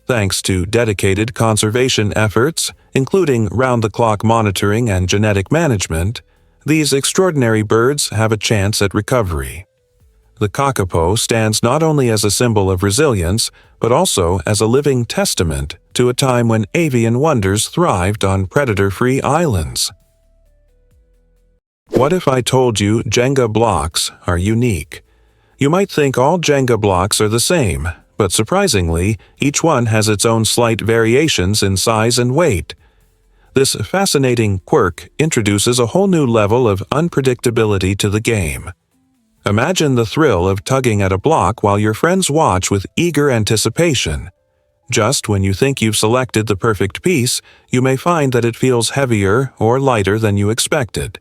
Thanks to dedicated conservation efforts, including round-the-clock monitoring and genetic management, these extraordinary birds have a chance at recovery. The kakapo stands not only as a symbol of resilience, but also as a living testament to a time when avian wonders thrived on predator-free islands. What if I told you Jenga blocks are unique? You might think all Jenga blocks are the same, but surprisingly, each one has its own slight variations in size and weight. This fascinating quirk introduces a whole new level of unpredictability to the game. Imagine the thrill of tugging at a block while your friends watch with eager anticipation. Just when you think you've selected the perfect piece, you may find that it feels heavier or lighter than you expected.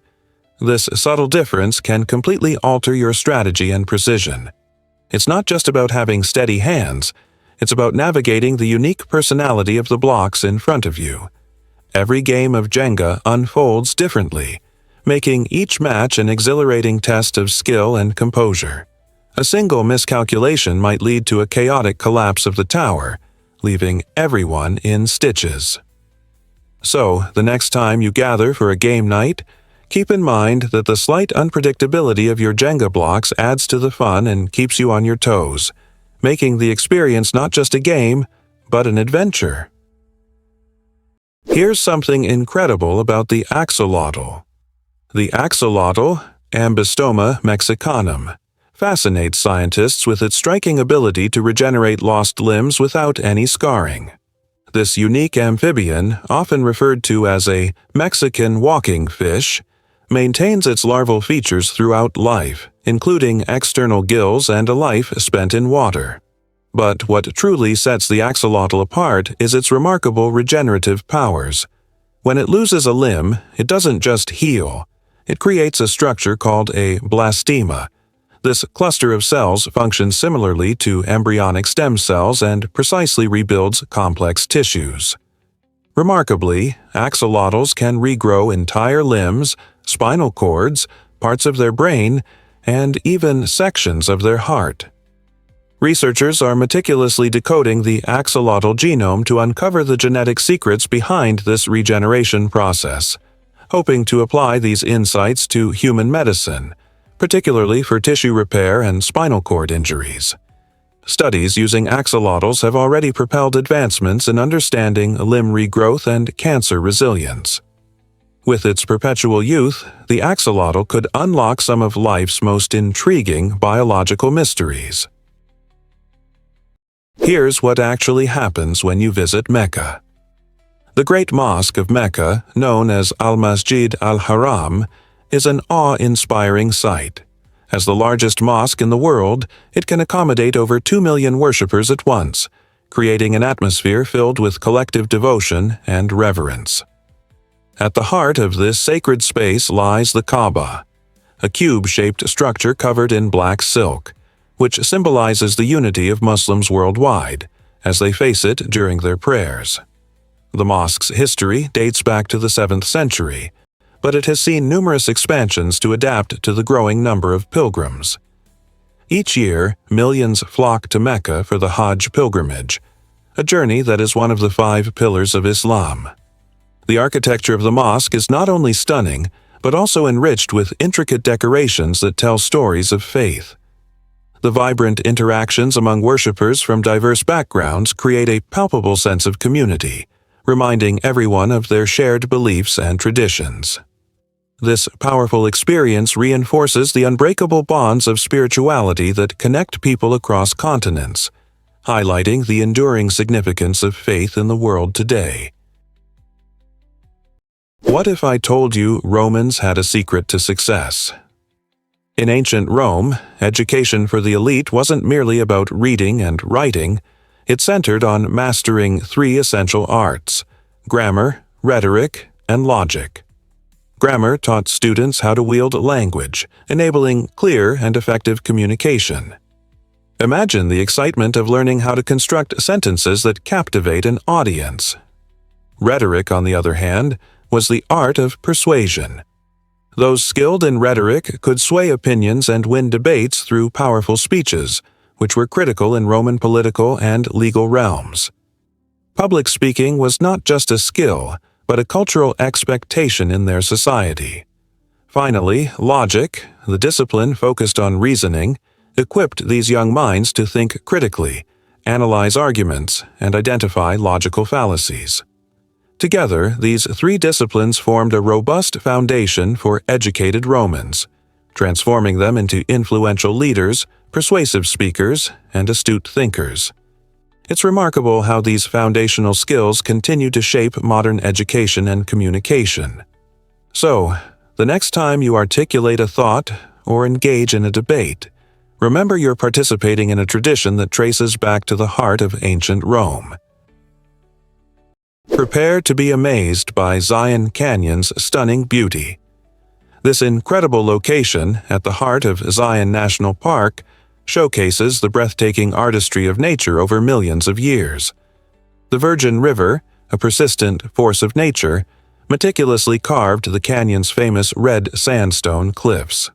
This subtle difference can completely alter your strategy and precision. It's not just about having steady hands, it's about navigating the unique personality of the blocks in front of you. Every game of Jenga unfolds differently, making each match an exhilarating test of skill and composure. A single miscalculation might lead to a chaotic collapse of the tower, leaving everyone in stitches. So, the next time you gather for a game night, keep in mind that the slight unpredictability of your Jenga blocks adds to the fun and keeps you on your toes, making the experience not just a game, but an adventure. Here's something incredible about the axolotl. The axolotl, Ambystoma mexicanum, fascinates scientists with its striking ability to regenerate lost limbs without any scarring. This unique amphibian, often referred to as a Mexican walking fish, maintains its larval features throughout life, including external gills and a life spent in water. But what truly sets the axolotl apart is its remarkable regenerative powers. When it loses a limb, it doesn't just heal. It creates a structure called a blastema. This cluster of cells functions similarly to embryonic stem cells and precisely rebuilds complex tissues. Remarkably, axolotls can regrow entire limbs, spinal cords, parts of their brain, and even sections of their heart. Researchers are meticulously decoding the axolotl genome to uncover the genetic secrets behind this regeneration process, hoping to apply these insights to human medicine, particularly for tissue repair and spinal cord injuries. Studies using axolotls have already propelled advancements in understanding limb regrowth and cancer resilience. With its perpetual youth, the axolotl could unlock some of life's most intriguing biological mysteries. Here's what actually happens when you visit Mecca. The Great Mosque of Mecca, known as Al-Masjid al-Haram, is an awe-inspiring sight. As the largest mosque in the world, it can accommodate over 2 million worshippers at once, creating an atmosphere filled with collective devotion and reverence. At the heart of this sacred space lies the Kaaba, a cube-shaped structure covered in black silk, which symbolizes the unity of Muslims worldwide as they face it during their prayers. The mosque's history dates back to the 7th century, but it has seen numerous expansions to adapt to the growing number of pilgrims. Each year, millions flock to Mecca for the Hajj pilgrimage, a journey that is one of the 5 pillars of Islam. The architecture of the mosque is not only stunning, but also enriched with intricate decorations that tell stories of faith. The vibrant interactions among worshippers from diverse backgrounds create a palpable sense of community, reminding everyone of their shared beliefs and traditions. This powerful experience reinforces the unbreakable bonds of spirituality that connect people across continents, highlighting the enduring significance of faith in the world today. What if I told you Romans had a secret to success? In ancient Rome, education for the elite wasn't merely about reading and writing. It centered on mastering three essential arts: grammar, rhetoric, and logic. Grammar taught students how to wield language, enabling clear and effective communication. Imagine the excitement of learning how to construct sentences that captivate an audience. Rhetoric, on the other hand, was the art of persuasion. Those skilled in rhetoric could sway opinions and win debates through powerful speeches, which were critical in Roman political and legal realms. Public speaking was not just a skill, but a cultural expectation in their society. Finally, logic, the discipline focused on reasoning, equipped these young minds to think critically, analyze arguments, and identify logical fallacies. Together, these three disciplines formed a robust foundation for educated Romans, transforming them into influential leaders, persuasive speakers, and astute thinkers. It's remarkable how these foundational skills continue to shape modern education and communication. So, the next time you articulate a thought or engage in a debate, remember you're participating in a tradition that traces back to the heart of ancient Rome. Prepare to be amazed by Zion Canyon's stunning beauty. This incredible location, at the heart of Zion National Park, showcases the breathtaking artistry of nature over millions of years. The Virgin River, a persistent force of nature, meticulously carved the canyon's famous red sandstone cliffs.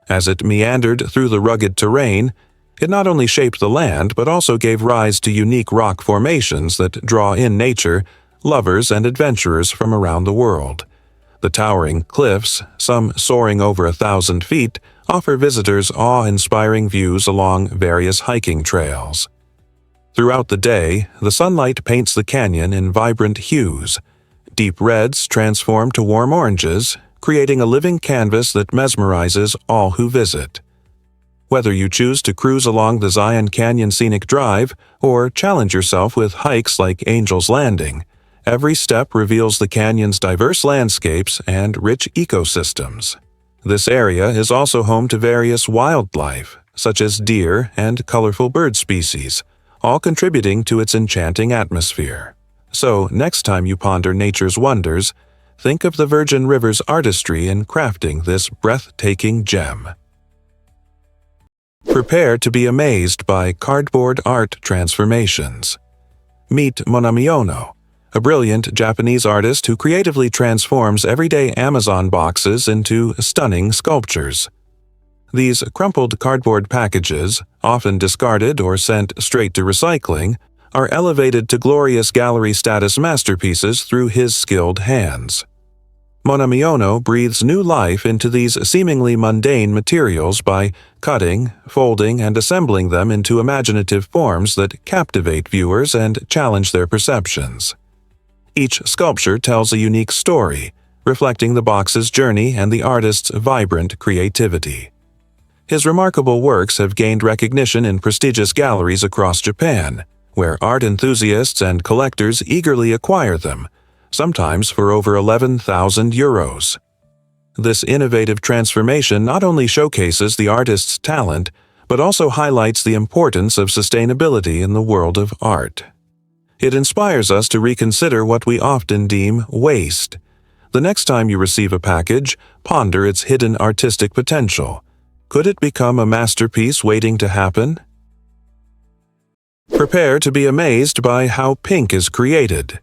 As it meandered through the rugged terrain, it not only shaped the land but also gave rise to unique rock formations that draw in nature, lovers, and adventurers from around the world. The towering cliffs, some soaring over 1,000 feet, offer visitors awe-inspiring views along various hiking trails. Throughout the day, the sunlight paints the canyon in vibrant hues. Deep reds transform to warm oranges, creating a living canvas that mesmerizes all who visit. Whether you choose to cruise along the Zion Canyon Scenic Drive or challenge yourself with hikes like Angel's Landing, every step reveals the canyon's diverse landscapes and rich ecosystems. This area is also home to various wildlife, such as deer and colorful bird species, all contributing to its enchanting atmosphere. So, next time you ponder nature's wonders, think of the Virgin River's artistry in crafting this breathtaking gem. Prepare to be amazed by cardboard art transformations. Meet Monamiono, a brilliant Japanese artist who creatively transforms everyday Amazon boxes into stunning sculptures. These crumpled cardboard packages, often discarded or sent straight to recycling, are elevated to glorious gallery status masterpieces through his skilled hands. Monamiono breathes new life into these seemingly mundane materials by cutting, folding, and assembling them into imaginative forms that captivate viewers and challenge their perceptions. Each sculpture tells a unique story, reflecting the box's journey and the artist's vibrant creativity. His remarkable works have gained recognition in prestigious galleries across Japan, where art enthusiasts and collectors eagerly acquire them, sometimes for over 11,000 euros. This innovative transformation not only showcases the artist's talent, but also highlights the importance of sustainability in the world of art. It inspires us to reconsider what we often deem waste. The next time you receive a package, ponder its hidden artistic potential. Could it become a masterpiece waiting to happen? Prepare to be amazed by how pink is created.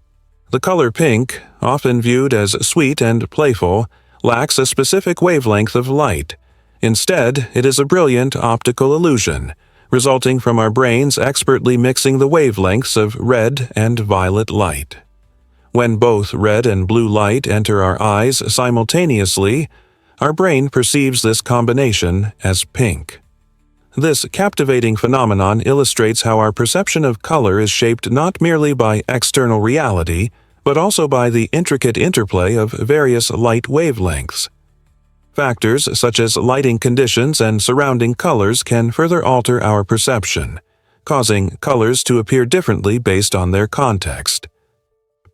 The color pink, often viewed as sweet and playful, lacks a specific wavelength of light. Instead, it is a brilliant optical illusion, resulting from our brains expertly mixing the wavelengths of red and violet light. When both red and blue light enter our eyes simultaneously, our brain perceives this combination as pink. This captivating phenomenon illustrates how our perception of color is shaped not merely by external reality, but also by the intricate interplay of various light wavelengths. Factors such as lighting conditions and surrounding colors can further alter our perception, causing colors to appear differently based on their context.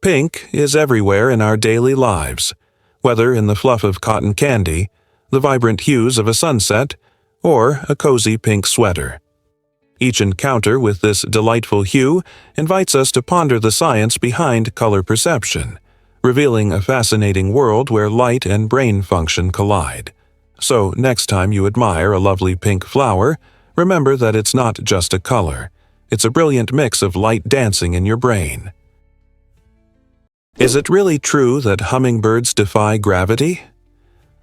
Pink is everywhere in our daily lives, whether in the fluff of cotton candy, the vibrant hues of a sunset, or a cozy pink sweater. Each encounter with this delightful hue invites us to ponder the science behind color perception, revealing a fascinating world where light and brain function collide. So, next time you admire a lovely pink flower, remember that it's not just a color. It's a brilliant mix of light dancing in your brain. Is it really true that hummingbirds defy gravity?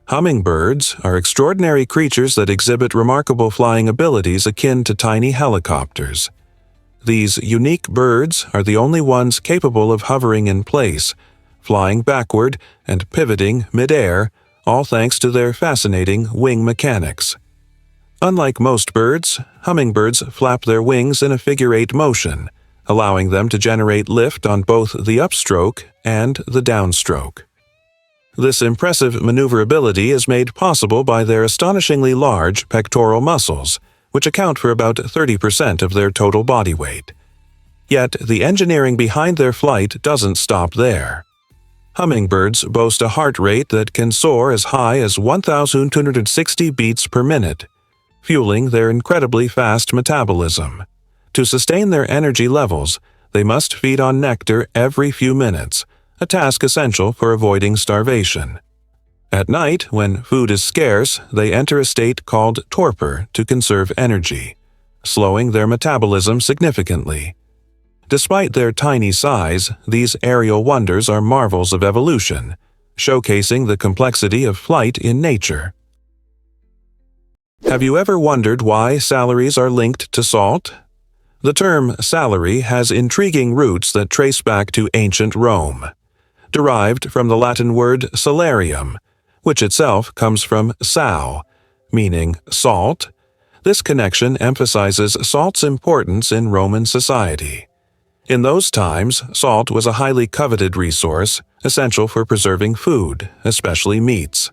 Hummingbirds are extraordinary creatures that exhibit remarkable flying abilities akin to tiny helicopters. These unique birds are the only ones capable of hovering in place, flying backward and pivoting mid-air, all thanks to their fascinating wing mechanics. Unlike most birds, hummingbirds flap their wings in a figure-8 motion, allowing them to generate lift on both the upstroke and the downstroke. This impressive maneuverability is made possible by their astonishingly large pectoral muscles, which account for about 30% of their total body weight. Yet, the engineering behind their flight doesn't stop there. Hummingbirds boast a heart rate that can soar as high as 1,260 beats per minute, fueling their incredibly fast metabolism. To sustain their energy levels, they must feed on nectar every few minutes, a task essential for avoiding starvation. At night, when food is scarce, they enter a state called torpor to conserve energy, slowing their metabolism significantly. Despite their tiny size, these aerial wonders are marvels of evolution, showcasing the complexity of flight in nature. Have you ever wondered why salaries are linked to salt? The term salary has intriguing roots that trace back to ancient Rome. Derived from the Latin word salarium, which itself comes from sal, meaning salt, this connection emphasizes salt's importance in Roman society. In those times, salt was a highly coveted resource, essential for preserving food, especially meats.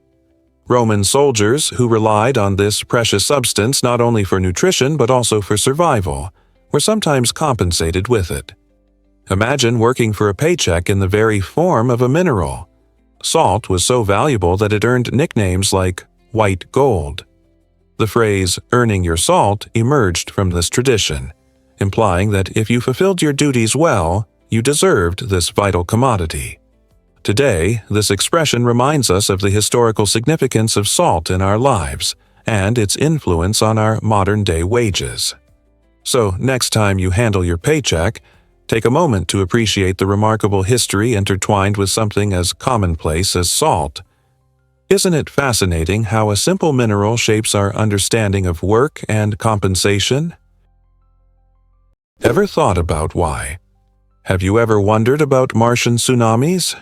Roman soldiers, who relied on this precious substance not only for nutrition but also for survival, were sometimes compensated with it. Imagine working for a paycheck in the very form of a mineral. Salt was so valuable that it earned nicknames like white gold. The phrase "earning your salt" emerged from this tradition, implying that if you fulfilled your duties well, you deserved this vital commodity. Today, this expression reminds us of the historical significance of salt in our lives and its influence on our modern-day wages. So, next time you handle your paycheck, take a moment to appreciate the remarkable history intertwined with something as commonplace as salt. Isn't it fascinating how a simple mineral shapes our understanding of work and compensation? Ever thought about why? Have you ever wondered about Martian tsunamis?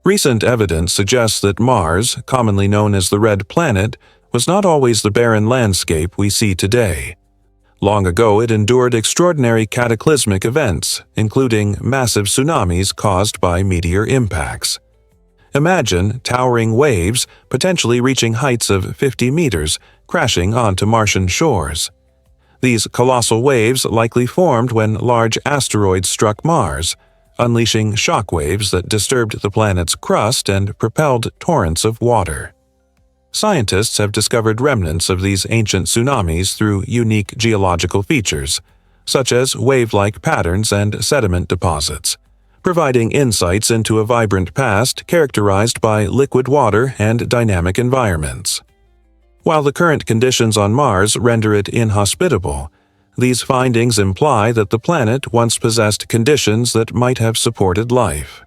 Recent evidence suggests that Mars, commonly known as the Red Planet, was not always the barren landscape we see today. Long ago, it endured extraordinary cataclysmic events, including massive tsunamis caused by meteor impacts. Imagine towering waves, potentially reaching heights of 50 meters, crashing onto Martian shores. These colossal waves likely formed when large asteroids struck Mars, unleashing shockwaves that disturbed the planet's crust and propelled torrents of water. Scientists have discovered remnants of these ancient tsunamis through unique geological features, such as wave-like patterns and sediment deposits, providing insights into a vibrant past characterized by liquid water and dynamic environments. While the current conditions on Mars render it inhospitable, these findings imply that the planet once possessed conditions that might have supported life.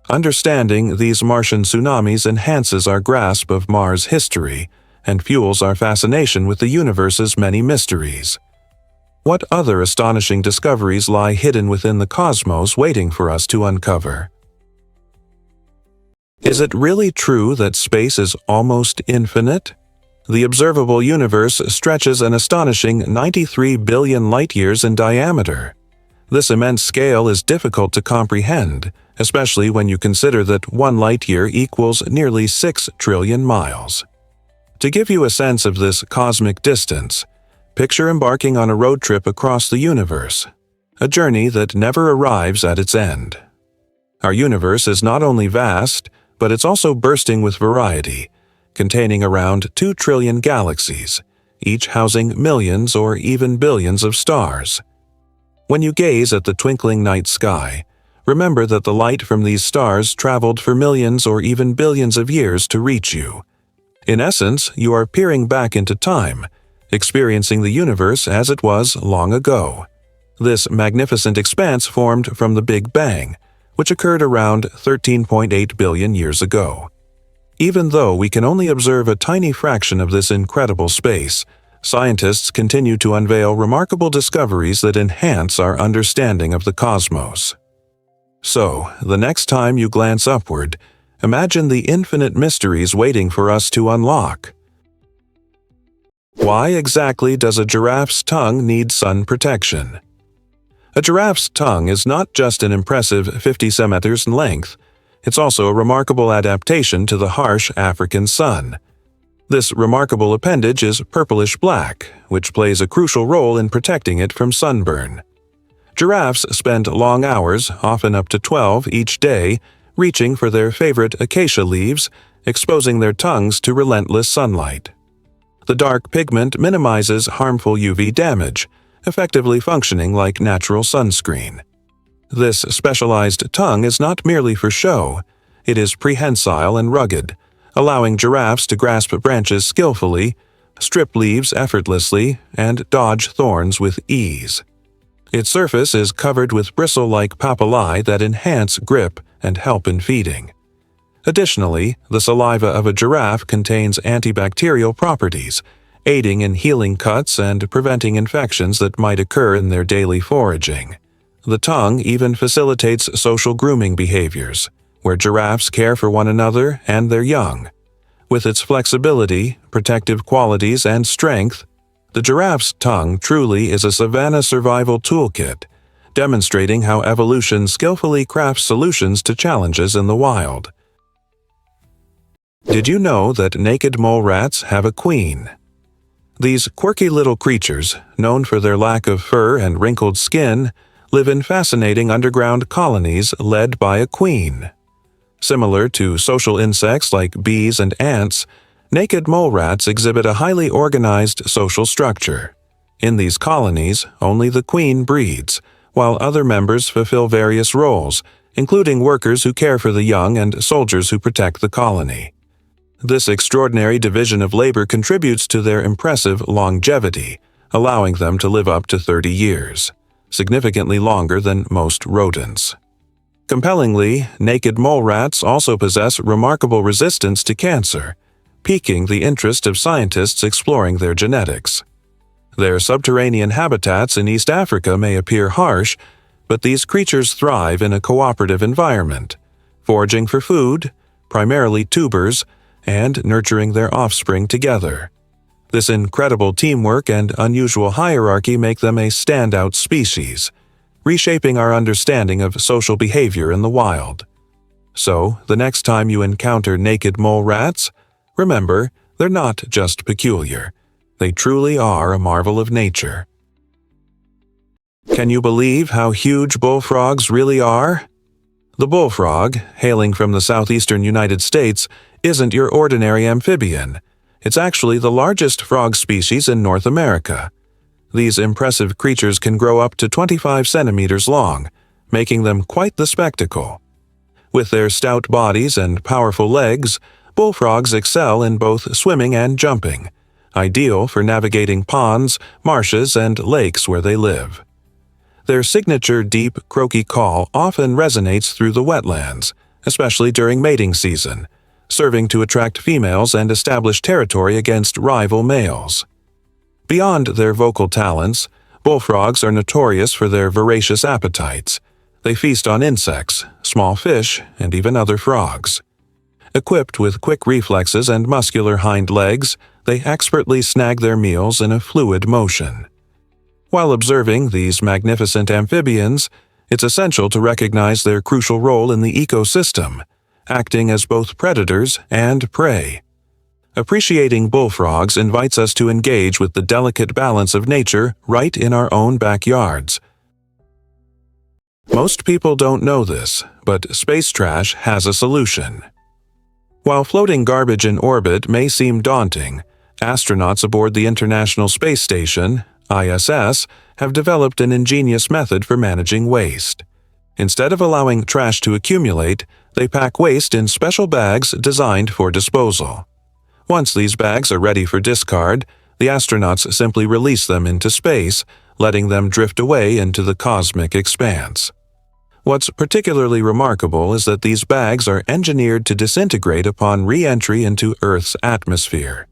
Understanding these Martian tsunamis enhances our grasp of Mars' history and fuels our fascination with the universe's many mysteries. What other astonishing discoveries lie hidden within the cosmos waiting for us to uncover? Is it really true that space is almost infinite? The observable universe stretches an astonishing 93 billion light-years in diameter. This immense scale is difficult to comprehend, especially when you consider that 1 light-year equals nearly 6 trillion miles. To give you a sense of this cosmic distance, picture embarking on a road trip across the universe, a journey that never arrives at its end. Our universe is not only vast, but it's also bursting with variety, containing around 2 trillion galaxies, each housing millions or even billions of stars. When you gaze at the twinkling night sky, remember that the light from these stars traveled for millions or even billions of years to reach you. In essence, you are peering back into time, experiencing the universe as it was long ago. This magnificent expanse formed from the Big Bang, which occurred around 13.8 billion years ago. Even though we can only observe a tiny fraction of this incredible space, scientists continue to unveil remarkable discoveries that enhance our understanding of the cosmos. So, the next time you glance upward, imagine the infinite mysteries waiting for us to unlock. Why exactly does a giraffe's tongue need sun protection? A giraffe's tongue is not just an impressive 50 centimeters in length, it's also a remarkable adaptation to the harsh African sun. This remarkable appendage is purplish-black, which plays a crucial role in protecting it from sunburn. Giraffes spend long hours, often up to 12 each day, reaching for their favorite acacia leaves, exposing their tongues to relentless sunlight. The dark pigment minimizes harmful UV damage, effectively functioning like natural sunscreen. This specialized tongue is not merely for show, it is prehensile and rugged, allowing giraffes to grasp branches skillfully, strip leaves effortlessly, and dodge thorns with ease. Its surface is covered with bristle-like papillae that enhance grip and help in feeding. Additionally, the saliva of a giraffe contains antibacterial properties, aiding in healing cuts and preventing infections that might occur in their daily foraging. The tongue even facilitates social grooming behaviors, where giraffes care for one another and their young. With its flexibility, protective qualities, and strength, the giraffe's tongue truly is a savanna survival toolkit, demonstrating how evolution skillfully crafts solutions to challenges in the wild. Did you know that naked mole rats have a queen? These quirky little creatures, known for their lack of fur and wrinkled skin, live in fascinating underground colonies led by a queen. Similar to social insects like bees and ants, naked mole rats exhibit a highly organized social structure. In these colonies, only the queen breeds, while other members fulfill various roles, including workers who care for the young and soldiers who protect the colony. This extraordinary division of labor contributes to their impressive longevity, allowing them to live up to 30 years. Significantly longer than most rodents. Compellingly, naked mole rats also possess remarkable resistance to cancer, piquing the interest of scientists exploring their genetics. Their subterranean habitats in East Africa may appear harsh, but these creatures thrive in a cooperative environment, foraging for food, primarily tubers, and nurturing their offspring together. This incredible teamwork and unusual hierarchy make them a standout species, reshaping our understanding of social behavior in the wild. So, the next time you encounter naked mole rats, remember, they're not just peculiar. They truly are a marvel of nature. Can you believe how huge bullfrogs really are? The bullfrog, hailing from the southeastern United States, isn't your ordinary amphibian. It's actually the largest frog species in North America. These impressive creatures can grow up to 25 centimeters long, making them quite the spectacle. With their stout bodies and powerful legs, bullfrogs excel in both swimming and jumping, ideal for navigating ponds, marshes, and lakes where they live. Their signature deep, croaky call often resonates through the wetlands, especially during mating season, serving to attract females and establish territory against rival males. Beyond their vocal talents, bullfrogs are notorious for their voracious appetites. They feast on insects, small fish, and even other frogs. Equipped with quick reflexes and muscular hind legs, they expertly snag their meals in a fluid motion. While observing these magnificent amphibians, it's essential to recognize their crucial role in the ecosystem, acting as both predators and prey. Appreciating bullfrogs invites us to engage with the delicate balance of nature right in our own backyards. Most people don't know this, but space trash has a solution. While floating garbage in orbit may seem daunting, astronauts aboard the International Space Station, ISS, have developed an ingenious method for managing waste. Instead of allowing trash to accumulate, they pack waste in special bags designed for disposal. Once these bags are ready for discard, the astronauts simply release them into space, letting them drift away into the cosmic expanse. What's particularly remarkable is that these bags are engineered to disintegrate upon re-entry into Earth's atmosphere.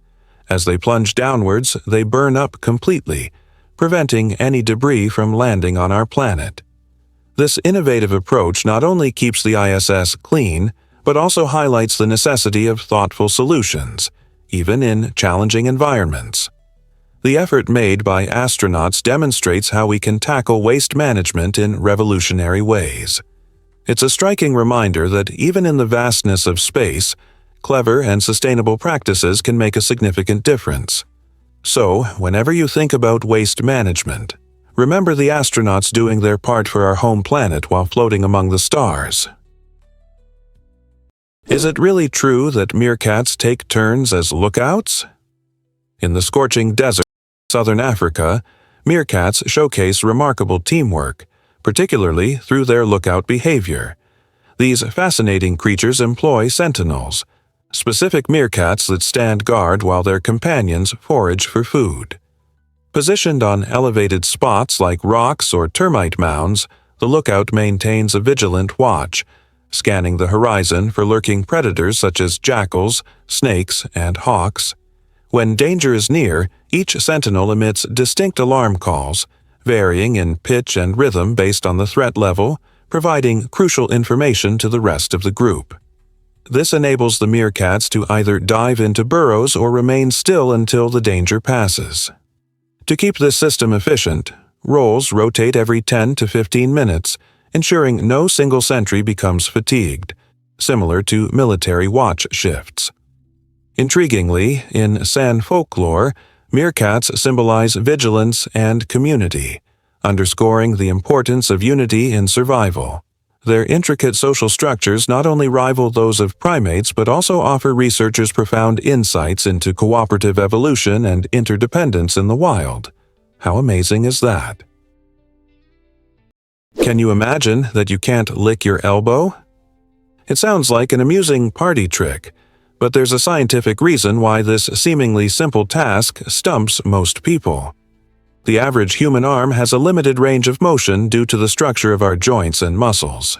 As they plunge downwards, they burn up completely, preventing any debris from landing on our planet. This innovative approach not only keeps the ISS clean, but also highlights the necessity of thoughtful solutions, even in challenging environments. The effort made by astronauts demonstrates how we can tackle waste management in revolutionary ways. It's a striking reminder that even in the vastness of space, clever and sustainable practices can make a significant difference. So, whenever you think about waste management, remember the astronauts doing their part for our home planet while floating among the stars. Is it really true that meerkats take turns as lookouts? In the scorching desert of southern Africa, meerkats showcase remarkable teamwork, particularly through their lookout behavior. These fascinating creatures employ sentinels, specific meerkats that stand guard while their companions forage for food. Positioned on elevated spots like rocks or termite mounds, the lookout maintains a vigilant watch, scanning the horizon for lurking predators such as jackals, snakes, and hawks. When danger is near, each sentinel emits distinct alarm calls, varying in pitch and rhythm based on the threat level, providing crucial information to the rest of the group. This enables the meerkats to either dive into burrows or remain still until the danger passes. To keep this system efficient, roles rotate every 10 to 15 minutes, ensuring no single sentry becomes fatigued, similar to military watch shifts. Intriguingly, in San folklore, meerkats symbolize vigilance and community, underscoring the importance of unity in survival. Their intricate social structures not only rival those of primates but also offer researchers profound insights into cooperative evolution and interdependence in the wild. How amazing is that? Can you imagine that you can't lick your elbow? It sounds like an amusing party trick, but there's a scientific reason why this seemingly simple task stumps most people. The average human arm has a limited range of motion due to the structure of our joints and muscles.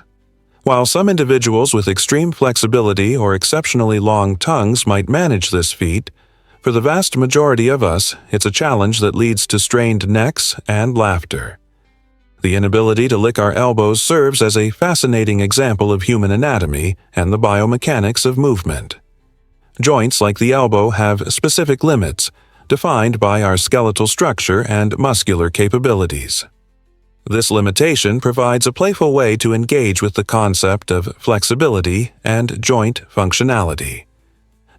While some individuals with extreme flexibility or exceptionally long tongues might manage this feat, for the vast majority of us, it's a challenge that leads to strained necks and laughter. The inability to lick our elbows serves as a fascinating example of human anatomy and the biomechanics of movement. Joints like the elbow have specific limits, defined by our skeletal structure and muscular capabilities. This limitation provides a playful way to engage with the concept of flexibility and joint functionality.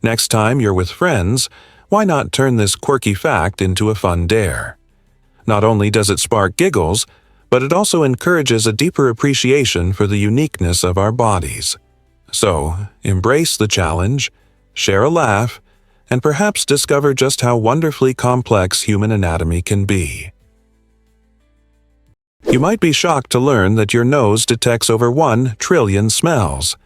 Next time you're with friends, why not turn this quirky fact into a fun dare? Not only does it spark giggles, but it also encourages a deeper appreciation for the uniqueness of our bodies. So, embrace the challenge, share a laugh, and perhaps discover just how wonderfully complex human anatomy can be. You might be shocked to learn that your nose detects over 1 trillion smells.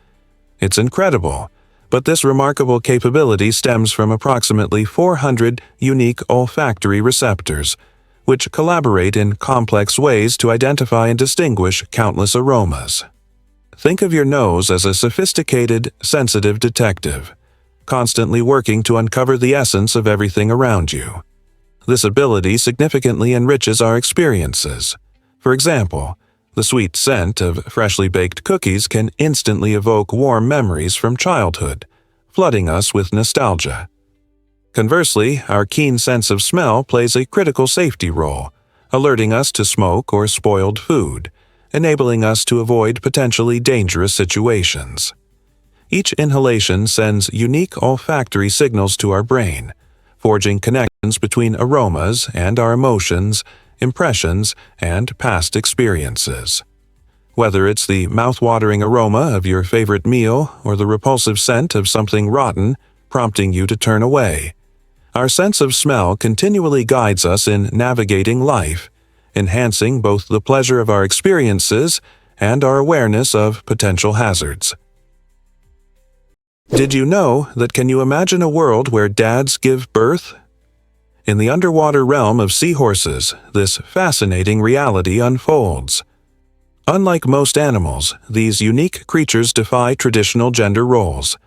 It's incredible, but this remarkable capability stems from approximately 400 unique olfactory receptors, which collaborate in complex ways to identify and distinguish countless aromas. Think of your nose as a sophisticated, sensitive detective, constantly working to uncover the essence of everything around you. This ability significantly enriches our experiences. For example, the sweet scent of freshly baked cookies can instantly evoke warm memories from childhood, flooding us with nostalgia. Conversely, our keen sense of smell plays a critical safety role, alerting us to smoke or spoiled food, enabling us to avoid potentially dangerous situations. Each inhalation sends unique olfactory signals to our brain, forging connections between aromas and our emotions, impressions, and past experiences. Whether it's the mouth-watering aroma of your favorite meal or the repulsive scent of something rotten, prompting you to turn away. Our sense of smell continually guides us in navigating life, enhancing both the pleasure of our experiences and our awareness of potential hazards. Did you know that can you imagine a world where dads give birth? In the underwater realm of seahorses, this fascinating reality unfolds. Unlike most animals, these unique creatures defy traditional gender roles.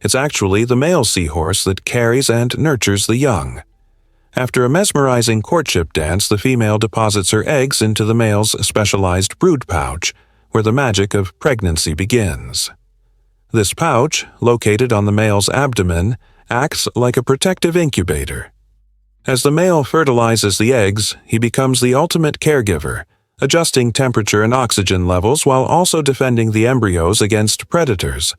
It's actually the male seahorse that carries and nurtures the young. After a mesmerizing courtship dance, the female deposits her eggs into the male's specialized brood pouch, where the magic of pregnancy begins. This pouch, located on the male's abdomen, acts like a protective incubator. As the male fertilizes the eggs, he becomes the ultimate caregiver, adjusting temperature and oxygen levels while also defending the embryos against predators.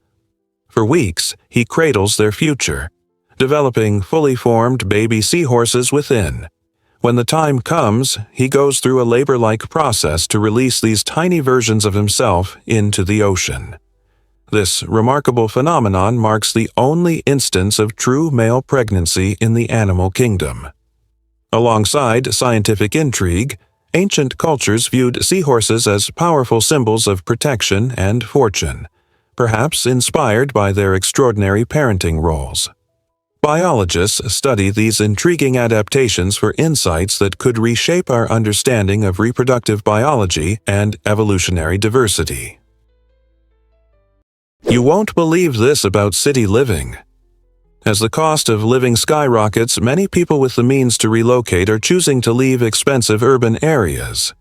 For weeks, he cradles their future, developing fully formed baby seahorses within. When the time comes, he goes through a labor-like process to release these tiny versions of himself into the ocean. This remarkable phenomenon marks the only instance of true male pregnancy in the animal kingdom. Alongside scientific intrigue, ancient cultures viewed seahorses as powerful symbols of protection and fortune, perhaps inspired by their extraordinary parenting roles. Biologists study these intriguing adaptations for insights that could reshape our understanding of reproductive biology and evolutionary diversity. You won't believe this about city living. As the cost of living skyrockets, many people with the means to relocate are choosing to leave expensive urban areas.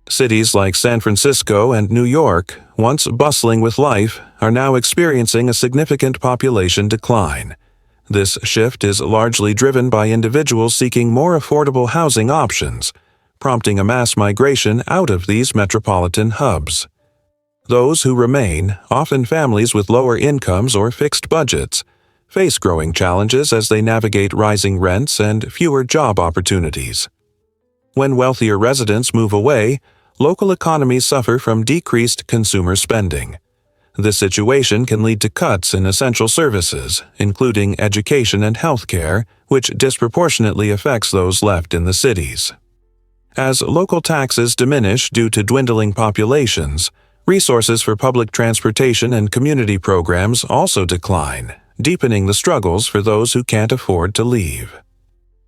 Cities like San Francisco and New York, once bustling with life, are now experiencing a significant population decline. This shift is largely driven by individuals seeking more affordable housing options, prompting a mass migration out of these metropolitan hubs. Those who remain, often families with lower incomes or fixed budgets, face growing challenges as they navigate rising rents and fewer job opportunities. When wealthier residents move away, local economies suffer from decreased consumer spending. This situation can lead to cuts in essential services, including education and healthcare, which disproportionately affects those left in the cities. As local taxes diminish due to dwindling populations, resources for public transportation and community programs also decline, deepening the struggles for those who can't afford to leave.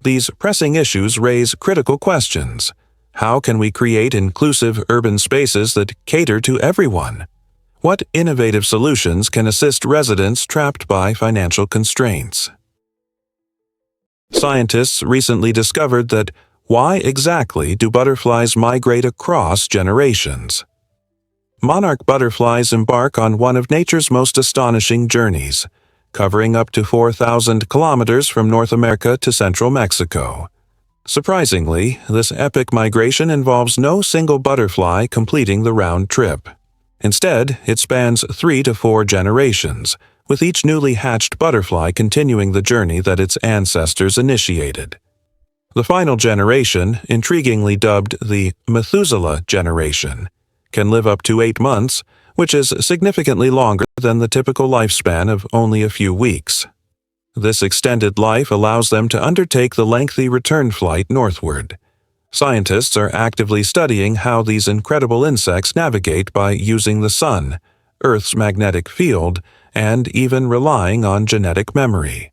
These pressing issues raise critical questions. How can we create inclusive urban spaces that cater to everyone? What innovative solutions can assist residents trapped by financial constraints? Scientists recently discovered that why exactly do butterflies migrate across generations? Monarch butterflies embark on one of nature's most astonishing journeys, covering up to 4,000 kilometers from North America to central Mexico. Surprisingly, this epic migration involves no single butterfly completing the round trip. Instead, it spans 3 to 4 generations, with each newly hatched butterfly continuing the journey that its ancestors initiated. The final generation, intriguingly dubbed the Methuselah generation, can live up to 8 months, which is significantly longer than the typical lifespan of only a few weeks. This extended life allows them to undertake the lengthy return flight northward. Scientists are actively studying how these incredible insects navigate by using the sun, Earth's magnetic field, and even relying on genetic memory.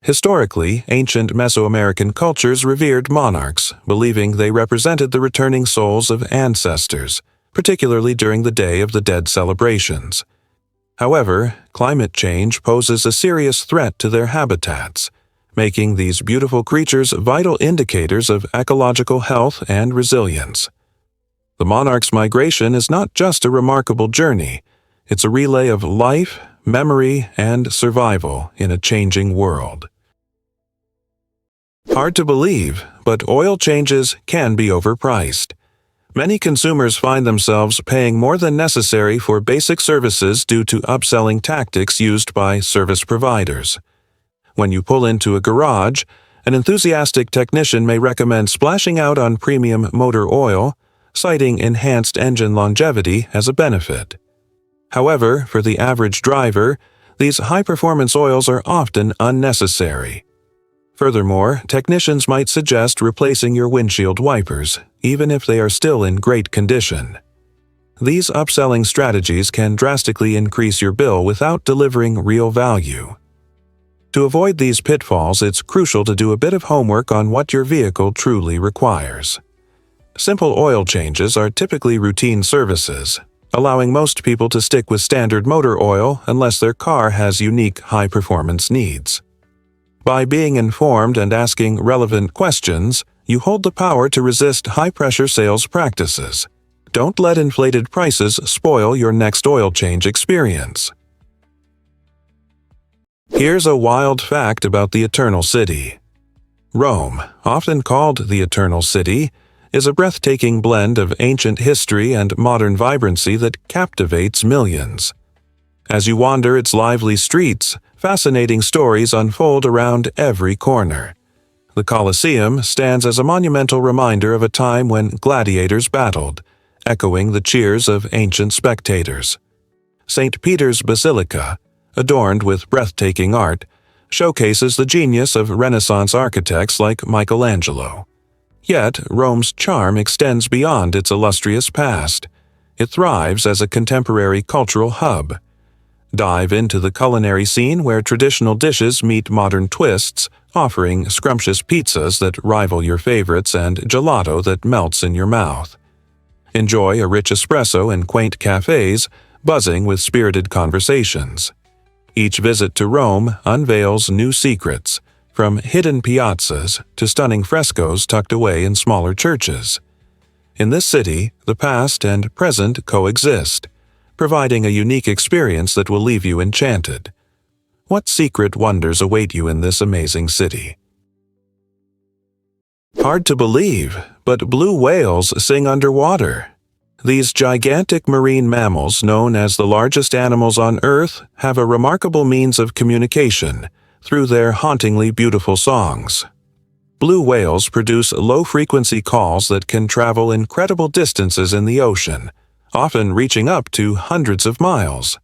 Historically, ancient Mesoamerican cultures revered monarchs, believing they represented the returning souls of ancestors, particularly during the Day of the Dead celebrations. However, climate change poses a serious threat to their habitats, making these beautiful creatures vital indicators of ecological health and resilience. The monarch's migration is not just a remarkable journey, it's a relay of life, memory, and survival in a changing world. Hard to believe, but oil changes can be overpriced. Many consumers find themselves paying more than necessary for basic services due to upselling tactics used by service providers. When you pull into a garage, an enthusiastic technician may recommend splashing out on premium motor oil, citing enhanced engine longevity as a benefit. However, for the average driver, these high-performance oils are often unnecessary. Furthermore, technicians might suggest replacing your windshield wipers, even if they are still in great condition. These upselling strategies can drastically increase your bill without delivering real value. To avoid these pitfalls, it's crucial to do a bit of homework on what your vehicle truly requires. Simple oil changes are typically routine services, allowing most people to stick with standard motor oil unless their car has unique high-performance needs. By being informed and asking relevant questions, you hold the power to resist high-pressure sales practices. Don't let inflated prices spoil your next oil change experience. Here's a wild fact about the Eternal City. Rome, often called the Eternal City, is a breathtaking blend of ancient history and modern vibrancy that captivates millions. As you wander its lively streets, fascinating stories unfold around every corner. The Colosseum stands as a monumental reminder of a time when gladiators battled, echoing the cheers of ancient spectators. St. Peter's Basilica, adorned with breathtaking art, showcases the genius of Renaissance architects like Michelangelo. Yet, Rome's charm extends beyond its illustrious past. It thrives as a contemporary cultural hub. Dive into the culinary scene where traditional dishes meet modern twists, offering scrumptious pizzas that rival your favorites and gelato that melts in your mouth. Enjoy a rich espresso in quaint cafes, buzzing with spirited conversations. Each visit to Rome unveils new secrets, from hidden piazzas to stunning frescoes tucked away in smaller churches. In this city, the past and present coexist, providing a unique experience that will leave you enchanted. What secret wonders await you in this amazing city? Hard to believe, but blue whales sing underwater. These gigantic marine mammals, known as the largest animals on Earth, have a remarkable means of communication through their hauntingly beautiful songs. Blue whales produce low-frequency calls that can travel incredible distances in the ocean, often reaching up to hundreds of miles.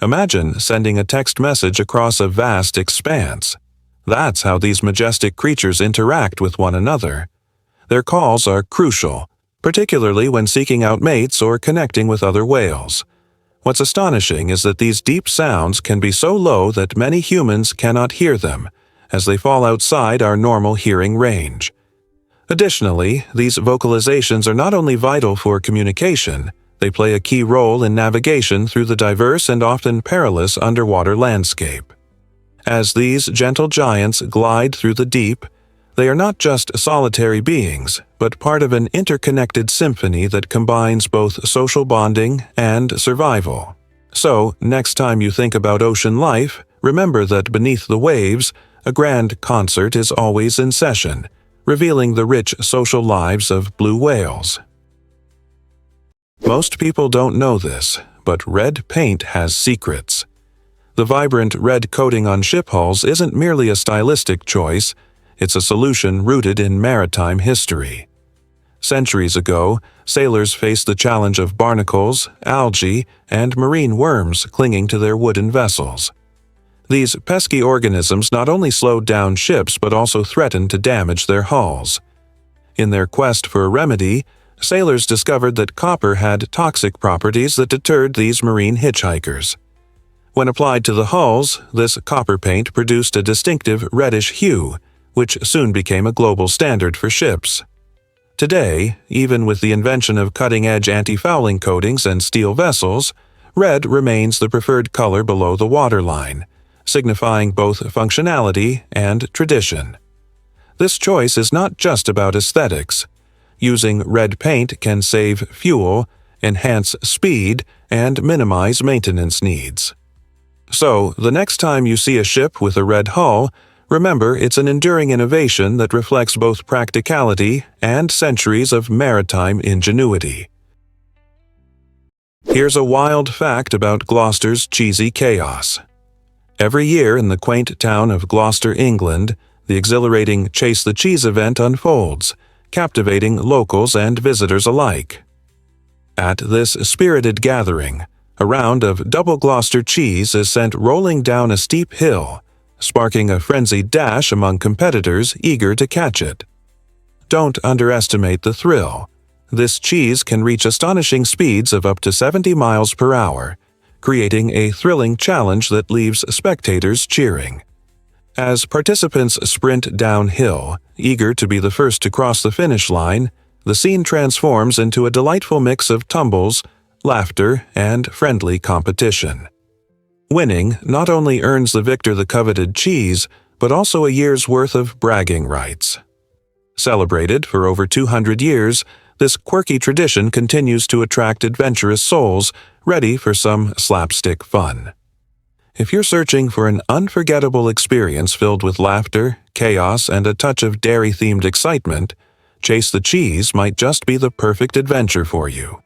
Imagine sending a text message across a vast expanse. That's how these majestic creatures interact with one another. Their calls are crucial, particularly when seeking out mates or connecting with other whales. What's astonishing is that these deep sounds can be so low that many humans cannot hear them, as they fall outside our normal hearing range. Additionally, these vocalizations are not only vital for communication, they play a key role in navigation through the diverse and often perilous underwater landscape. As these gentle giants glide through the deep, they are not just solitary beings, but part of an interconnected symphony that combines both social bonding and survival. So, next time you think about ocean life, remember that beneath the waves, a grand concert is always in session, revealing the rich social lives of blue whales. Most people don't know this, but red paint has secrets. The vibrant red coating on ship hulls isn't merely a stylistic choice, it's a solution rooted in maritime history. Centuries ago, sailors faced the challenge of barnacles, algae, and marine worms clinging to their wooden vessels. These pesky organisms not only slowed down ships but also threatened to damage their hulls. In their quest for a remedy, sailors discovered that copper had toxic properties that deterred these marine hitchhikers. When applied to the hulls, this copper paint produced a distinctive reddish hue, which soon became a global standard for ships. Today, even with the invention of cutting-edge anti-fouling coatings and steel vessels, red remains the preferred color below the waterline, signifying both functionality and tradition. This choice is not just about aesthetics. Using red paint can save fuel, enhance speed, and minimize maintenance needs. So, the next time you see a ship with a red hull, remember it's an enduring innovation that reflects both practicality and centuries of maritime ingenuity. Here's a wild fact about Gloucester's cheesy chaos. Every year in the quaint town of Gloucester, England, the exhilarating Chase the Cheese event unfolds, captivating locals and visitors alike. At this spirited gathering, a round of double Gloucester cheese is sent rolling down a steep hill, sparking a frenzied dash among competitors eager to catch it. Don't underestimate the thrill. This cheese can reach astonishing speeds of up to 70 miles per hour, creating a thrilling challenge that leaves spectators cheering. As participants sprint downhill, eager to be the first to cross the finish line, the scene transforms into a delightful mix of tumbles, laughter, and friendly competition. Winning not only earns the victor the coveted cheese, but also a year's worth of bragging rights. Celebrated for over 200 years, this quirky tradition continues to attract adventurous souls ready for some slapstick fun. If you're searching for an unforgettable experience filled with laughter, chaos, and a touch of dairy-themed excitement, Chase the Cheese might just be the perfect adventure for you.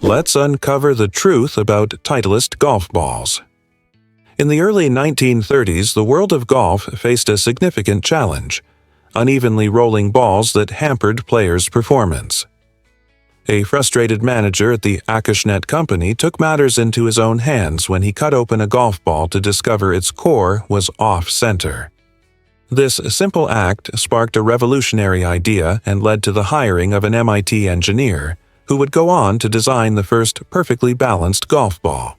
Let's uncover the truth about Titleist golf balls. In the early 1930s, the world of golf faced a significant challenge: unevenly rolling balls that hampered players' performance. A frustrated manager at the Acushnet Company took matters into his own hands when he cut open a golf ball to discover its core was off-center. This simple act sparked a revolutionary idea and led to the hiring of an MIT engineer, who would go on to design the first perfectly balanced golf ball.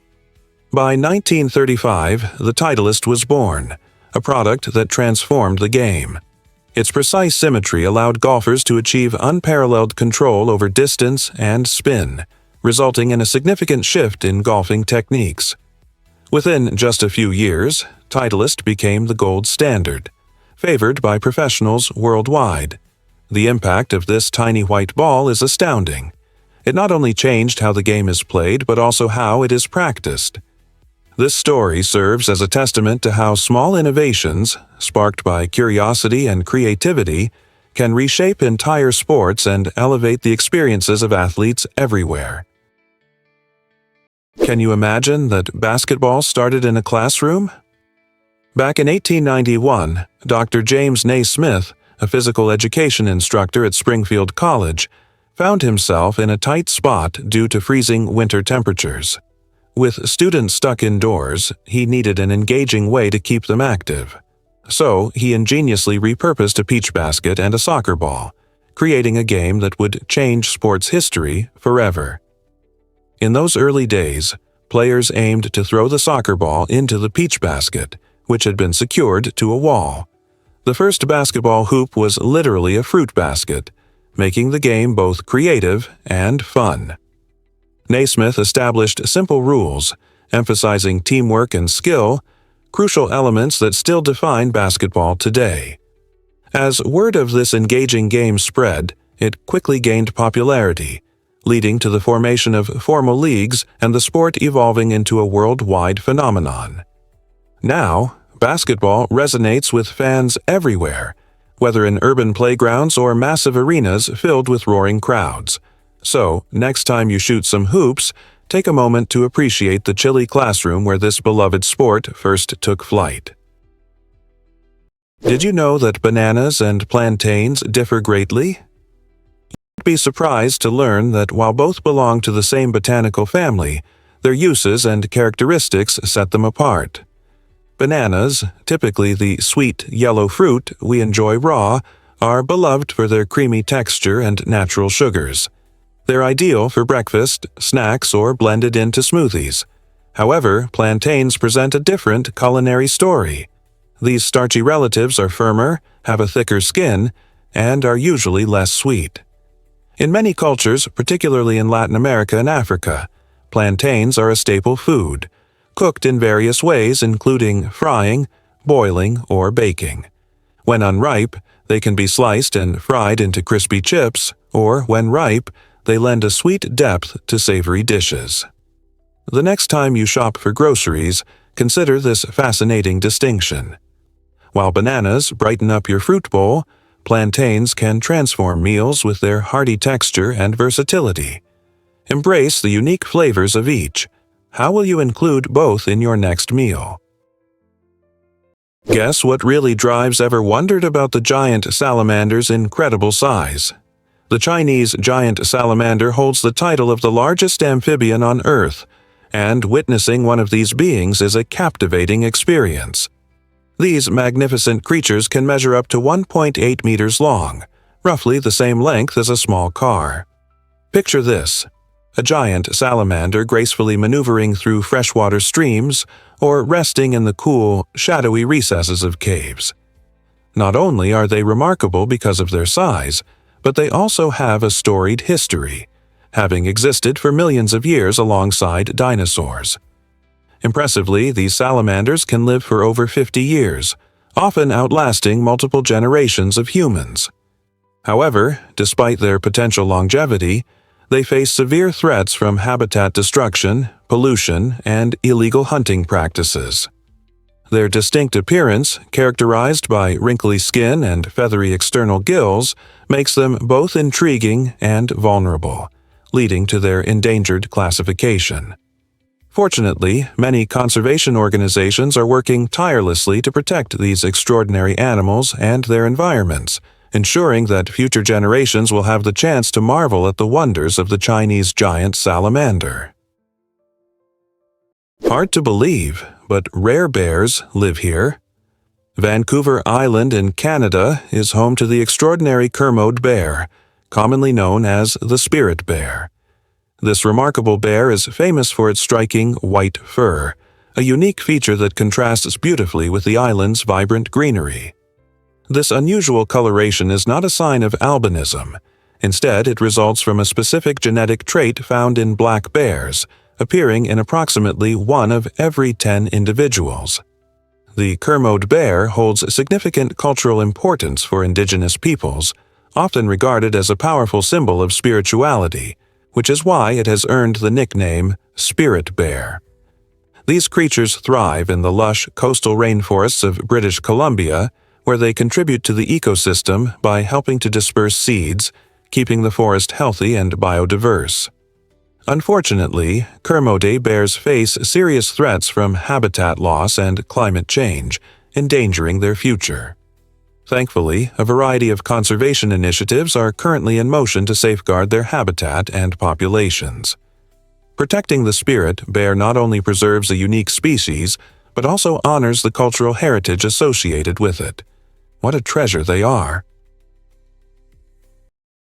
By 1935, the Titleist was born, a product that transformed the game. Its precise symmetry allowed golfers to achieve unparalleled control over distance and spin, resulting in a significant shift in golfing techniques. Within just a few years, Titleist became the gold standard, favored by professionals worldwide. The impact of this tiny white ball is astounding. It not only changed how the game is played, but also how it is practiced. This story serves as a testament to how small innovations, sparked by curiosity and creativity, can reshape entire sports and elevate the experiences of athletes everywhere. Can you imagine that basketball started in a classroom? Back in 1891, Dr. James Naismith, a physical education instructor at Springfield College, found himself in a tight spot due to freezing winter temperatures. With students stuck indoors, he needed an engaging way to keep them active. So, he ingeniously repurposed a peach basket and a soccer ball, creating a game that would change sports history forever. In those early days, players aimed to throw the soccer ball into the peach basket, which had been secured to a wall. The first basketball hoop was literally a fruit basket, making the game both creative and fun. Naismith established simple rules, emphasizing teamwork and skill, crucial elements that still define basketball today. As word of this engaging game spread, it quickly gained popularity, leading to the formation of formal leagues and the sport evolving into a worldwide phenomenon. Now, basketball resonates with fans everywhere, whether in urban playgrounds or massive arenas filled with roaring crowds. So, next time you shoot some hoops, take a moment to appreciate the chilly classroom where this beloved sport first took flight. Did you know that bananas and plantains differ greatly? You'd be surprised to learn that while both belong to the same botanical family, their uses and characteristics set them apart. Bananas, typically the sweet yellow fruit we enjoy raw, are beloved for their creamy texture and natural sugars. They're ideal for breakfast, snacks, or blended into smoothies. However, plantains present a different culinary story. These starchy relatives are firmer, have a thicker skin, and are usually less sweet. In many cultures, particularly in Latin America and Africa, plantains are a staple food, cooked in various ways including frying, boiling, or baking. When unripe, they can be sliced and fried into crispy chips, or when ripe, they lend a sweet depth to savory dishes. The next time you shop for groceries, consider this fascinating distinction. While bananas brighten up your fruit bowl, plantains can transform meals with their hearty texture and versatility. Embrace the unique flavors of each. How will you include both in your next meal? Guess what really drives ever wondered about the giant salamander's incredible size? The Chinese giant salamander holds the title of the largest amphibian on Earth, and witnessing one of these beings is a captivating experience. These magnificent creatures can measure up to 1.8 meters long, roughly the same length as a small car. Picture this: a giant salamander gracefully maneuvering through freshwater streams or resting in the cool, shadowy recesses of caves. Not only are they remarkable because of their size, but they also have a storied history, having existed for millions of years alongside dinosaurs. Impressively, these salamanders can live for over 50 years, often outlasting multiple generations of humans. However, despite their potential longevity, they face severe threats from habitat destruction, pollution, and illegal hunting practices. Their distinct appearance, characterized by wrinkly skin and feathery external gills, makes them both intriguing and vulnerable, leading to their endangered classification. Fortunately, many conservation organizations are working tirelessly to protect these extraordinary animals and their environments, ensuring that future generations will have the chance to marvel at the wonders of the Chinese giant salamander. Hard to believe, but rare bears live here. Vancouver Island in Canada is home to the extraordinary Kermode bear, commonly known as the spirit bear. This remarkable bear is famous for its striking white fur, a unique feature that contrasts beautifully with the island's vibrant greenery. This unusual coloration is not a sign of albinism. Instead, it results from a specific genetic trait found in black bears, appearing in approximately 1 of every 10 individuals. The Kermode bear holds significant cultural importance for indigenous peoples, often regarded as a powerful symbol of spirituality, which is why it has earned the nickname spirit bear. These creatures thrive in the lush coastal rainforests of British Columbia, where they contribute to the ecosystem by helping to disperse seeds, keeping the forest healthy and biodiverse. Unfortunately, Kermode bears face serious threats from habitat loss and climate change, endangering their future. Thankfully, a variety of conservation initiatives are currently in motion to safeguard their habitat and populations. Protecting the spirit bear not only preserves a unique species, but also honors the cultural heritage associated with it. What a treasure they are!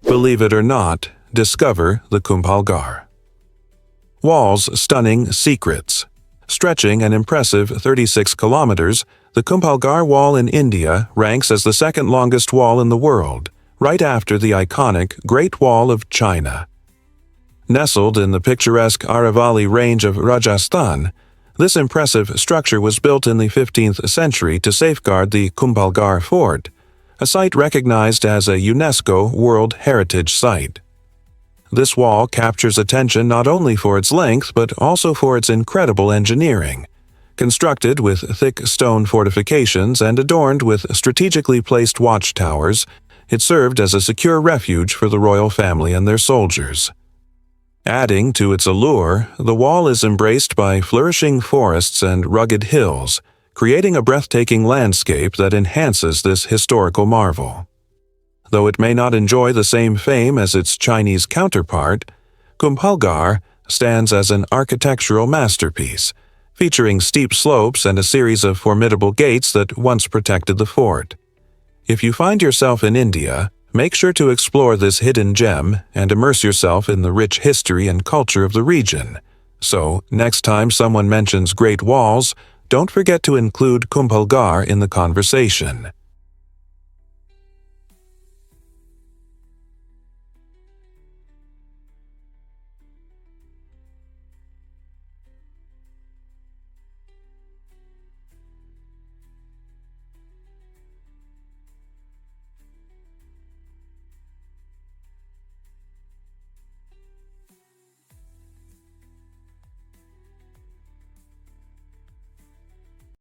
Believe it or not, discover the Kumbhalgarh. Wall's stunning secrets. Stretching an impressive 36 kilometers, the Kumbhalgarh Wall in India ranks as the second longest wall in the world, right after the iconic Great Wall of China. Nestled in the picturesque Aravalli range of Rajasthan, this impressive structure was built in the 15th century to safeguard the Kumbhalgarh Fort, a site recognized as a UNESCO World Heritage Site. This wall captures attention not only for its length but also for its incredible engineering. Constructed with thick stone fortifications and adorned with strategically placed watchtowers, it served as a secure refuge for the royal family and their soldiers. Adding to its allure, the wall is embraced by flourishing forests and rugged hills, creating a breathtaking landscape that enhances this historical marvel. Though it may not enjoy the same fame as its Chinese counterpart, Kumbhalgarh stands as an architectural masterpiece, featuring steep slopes and a series of formidable gates that once protected the fort. If you find yourself in India, make sure to explore this hidden gem and immerse yourself in the rich history and culture of the region. So, next time someone mentions Great Walls, don't forget to include Kumbhalgarh in the conversation.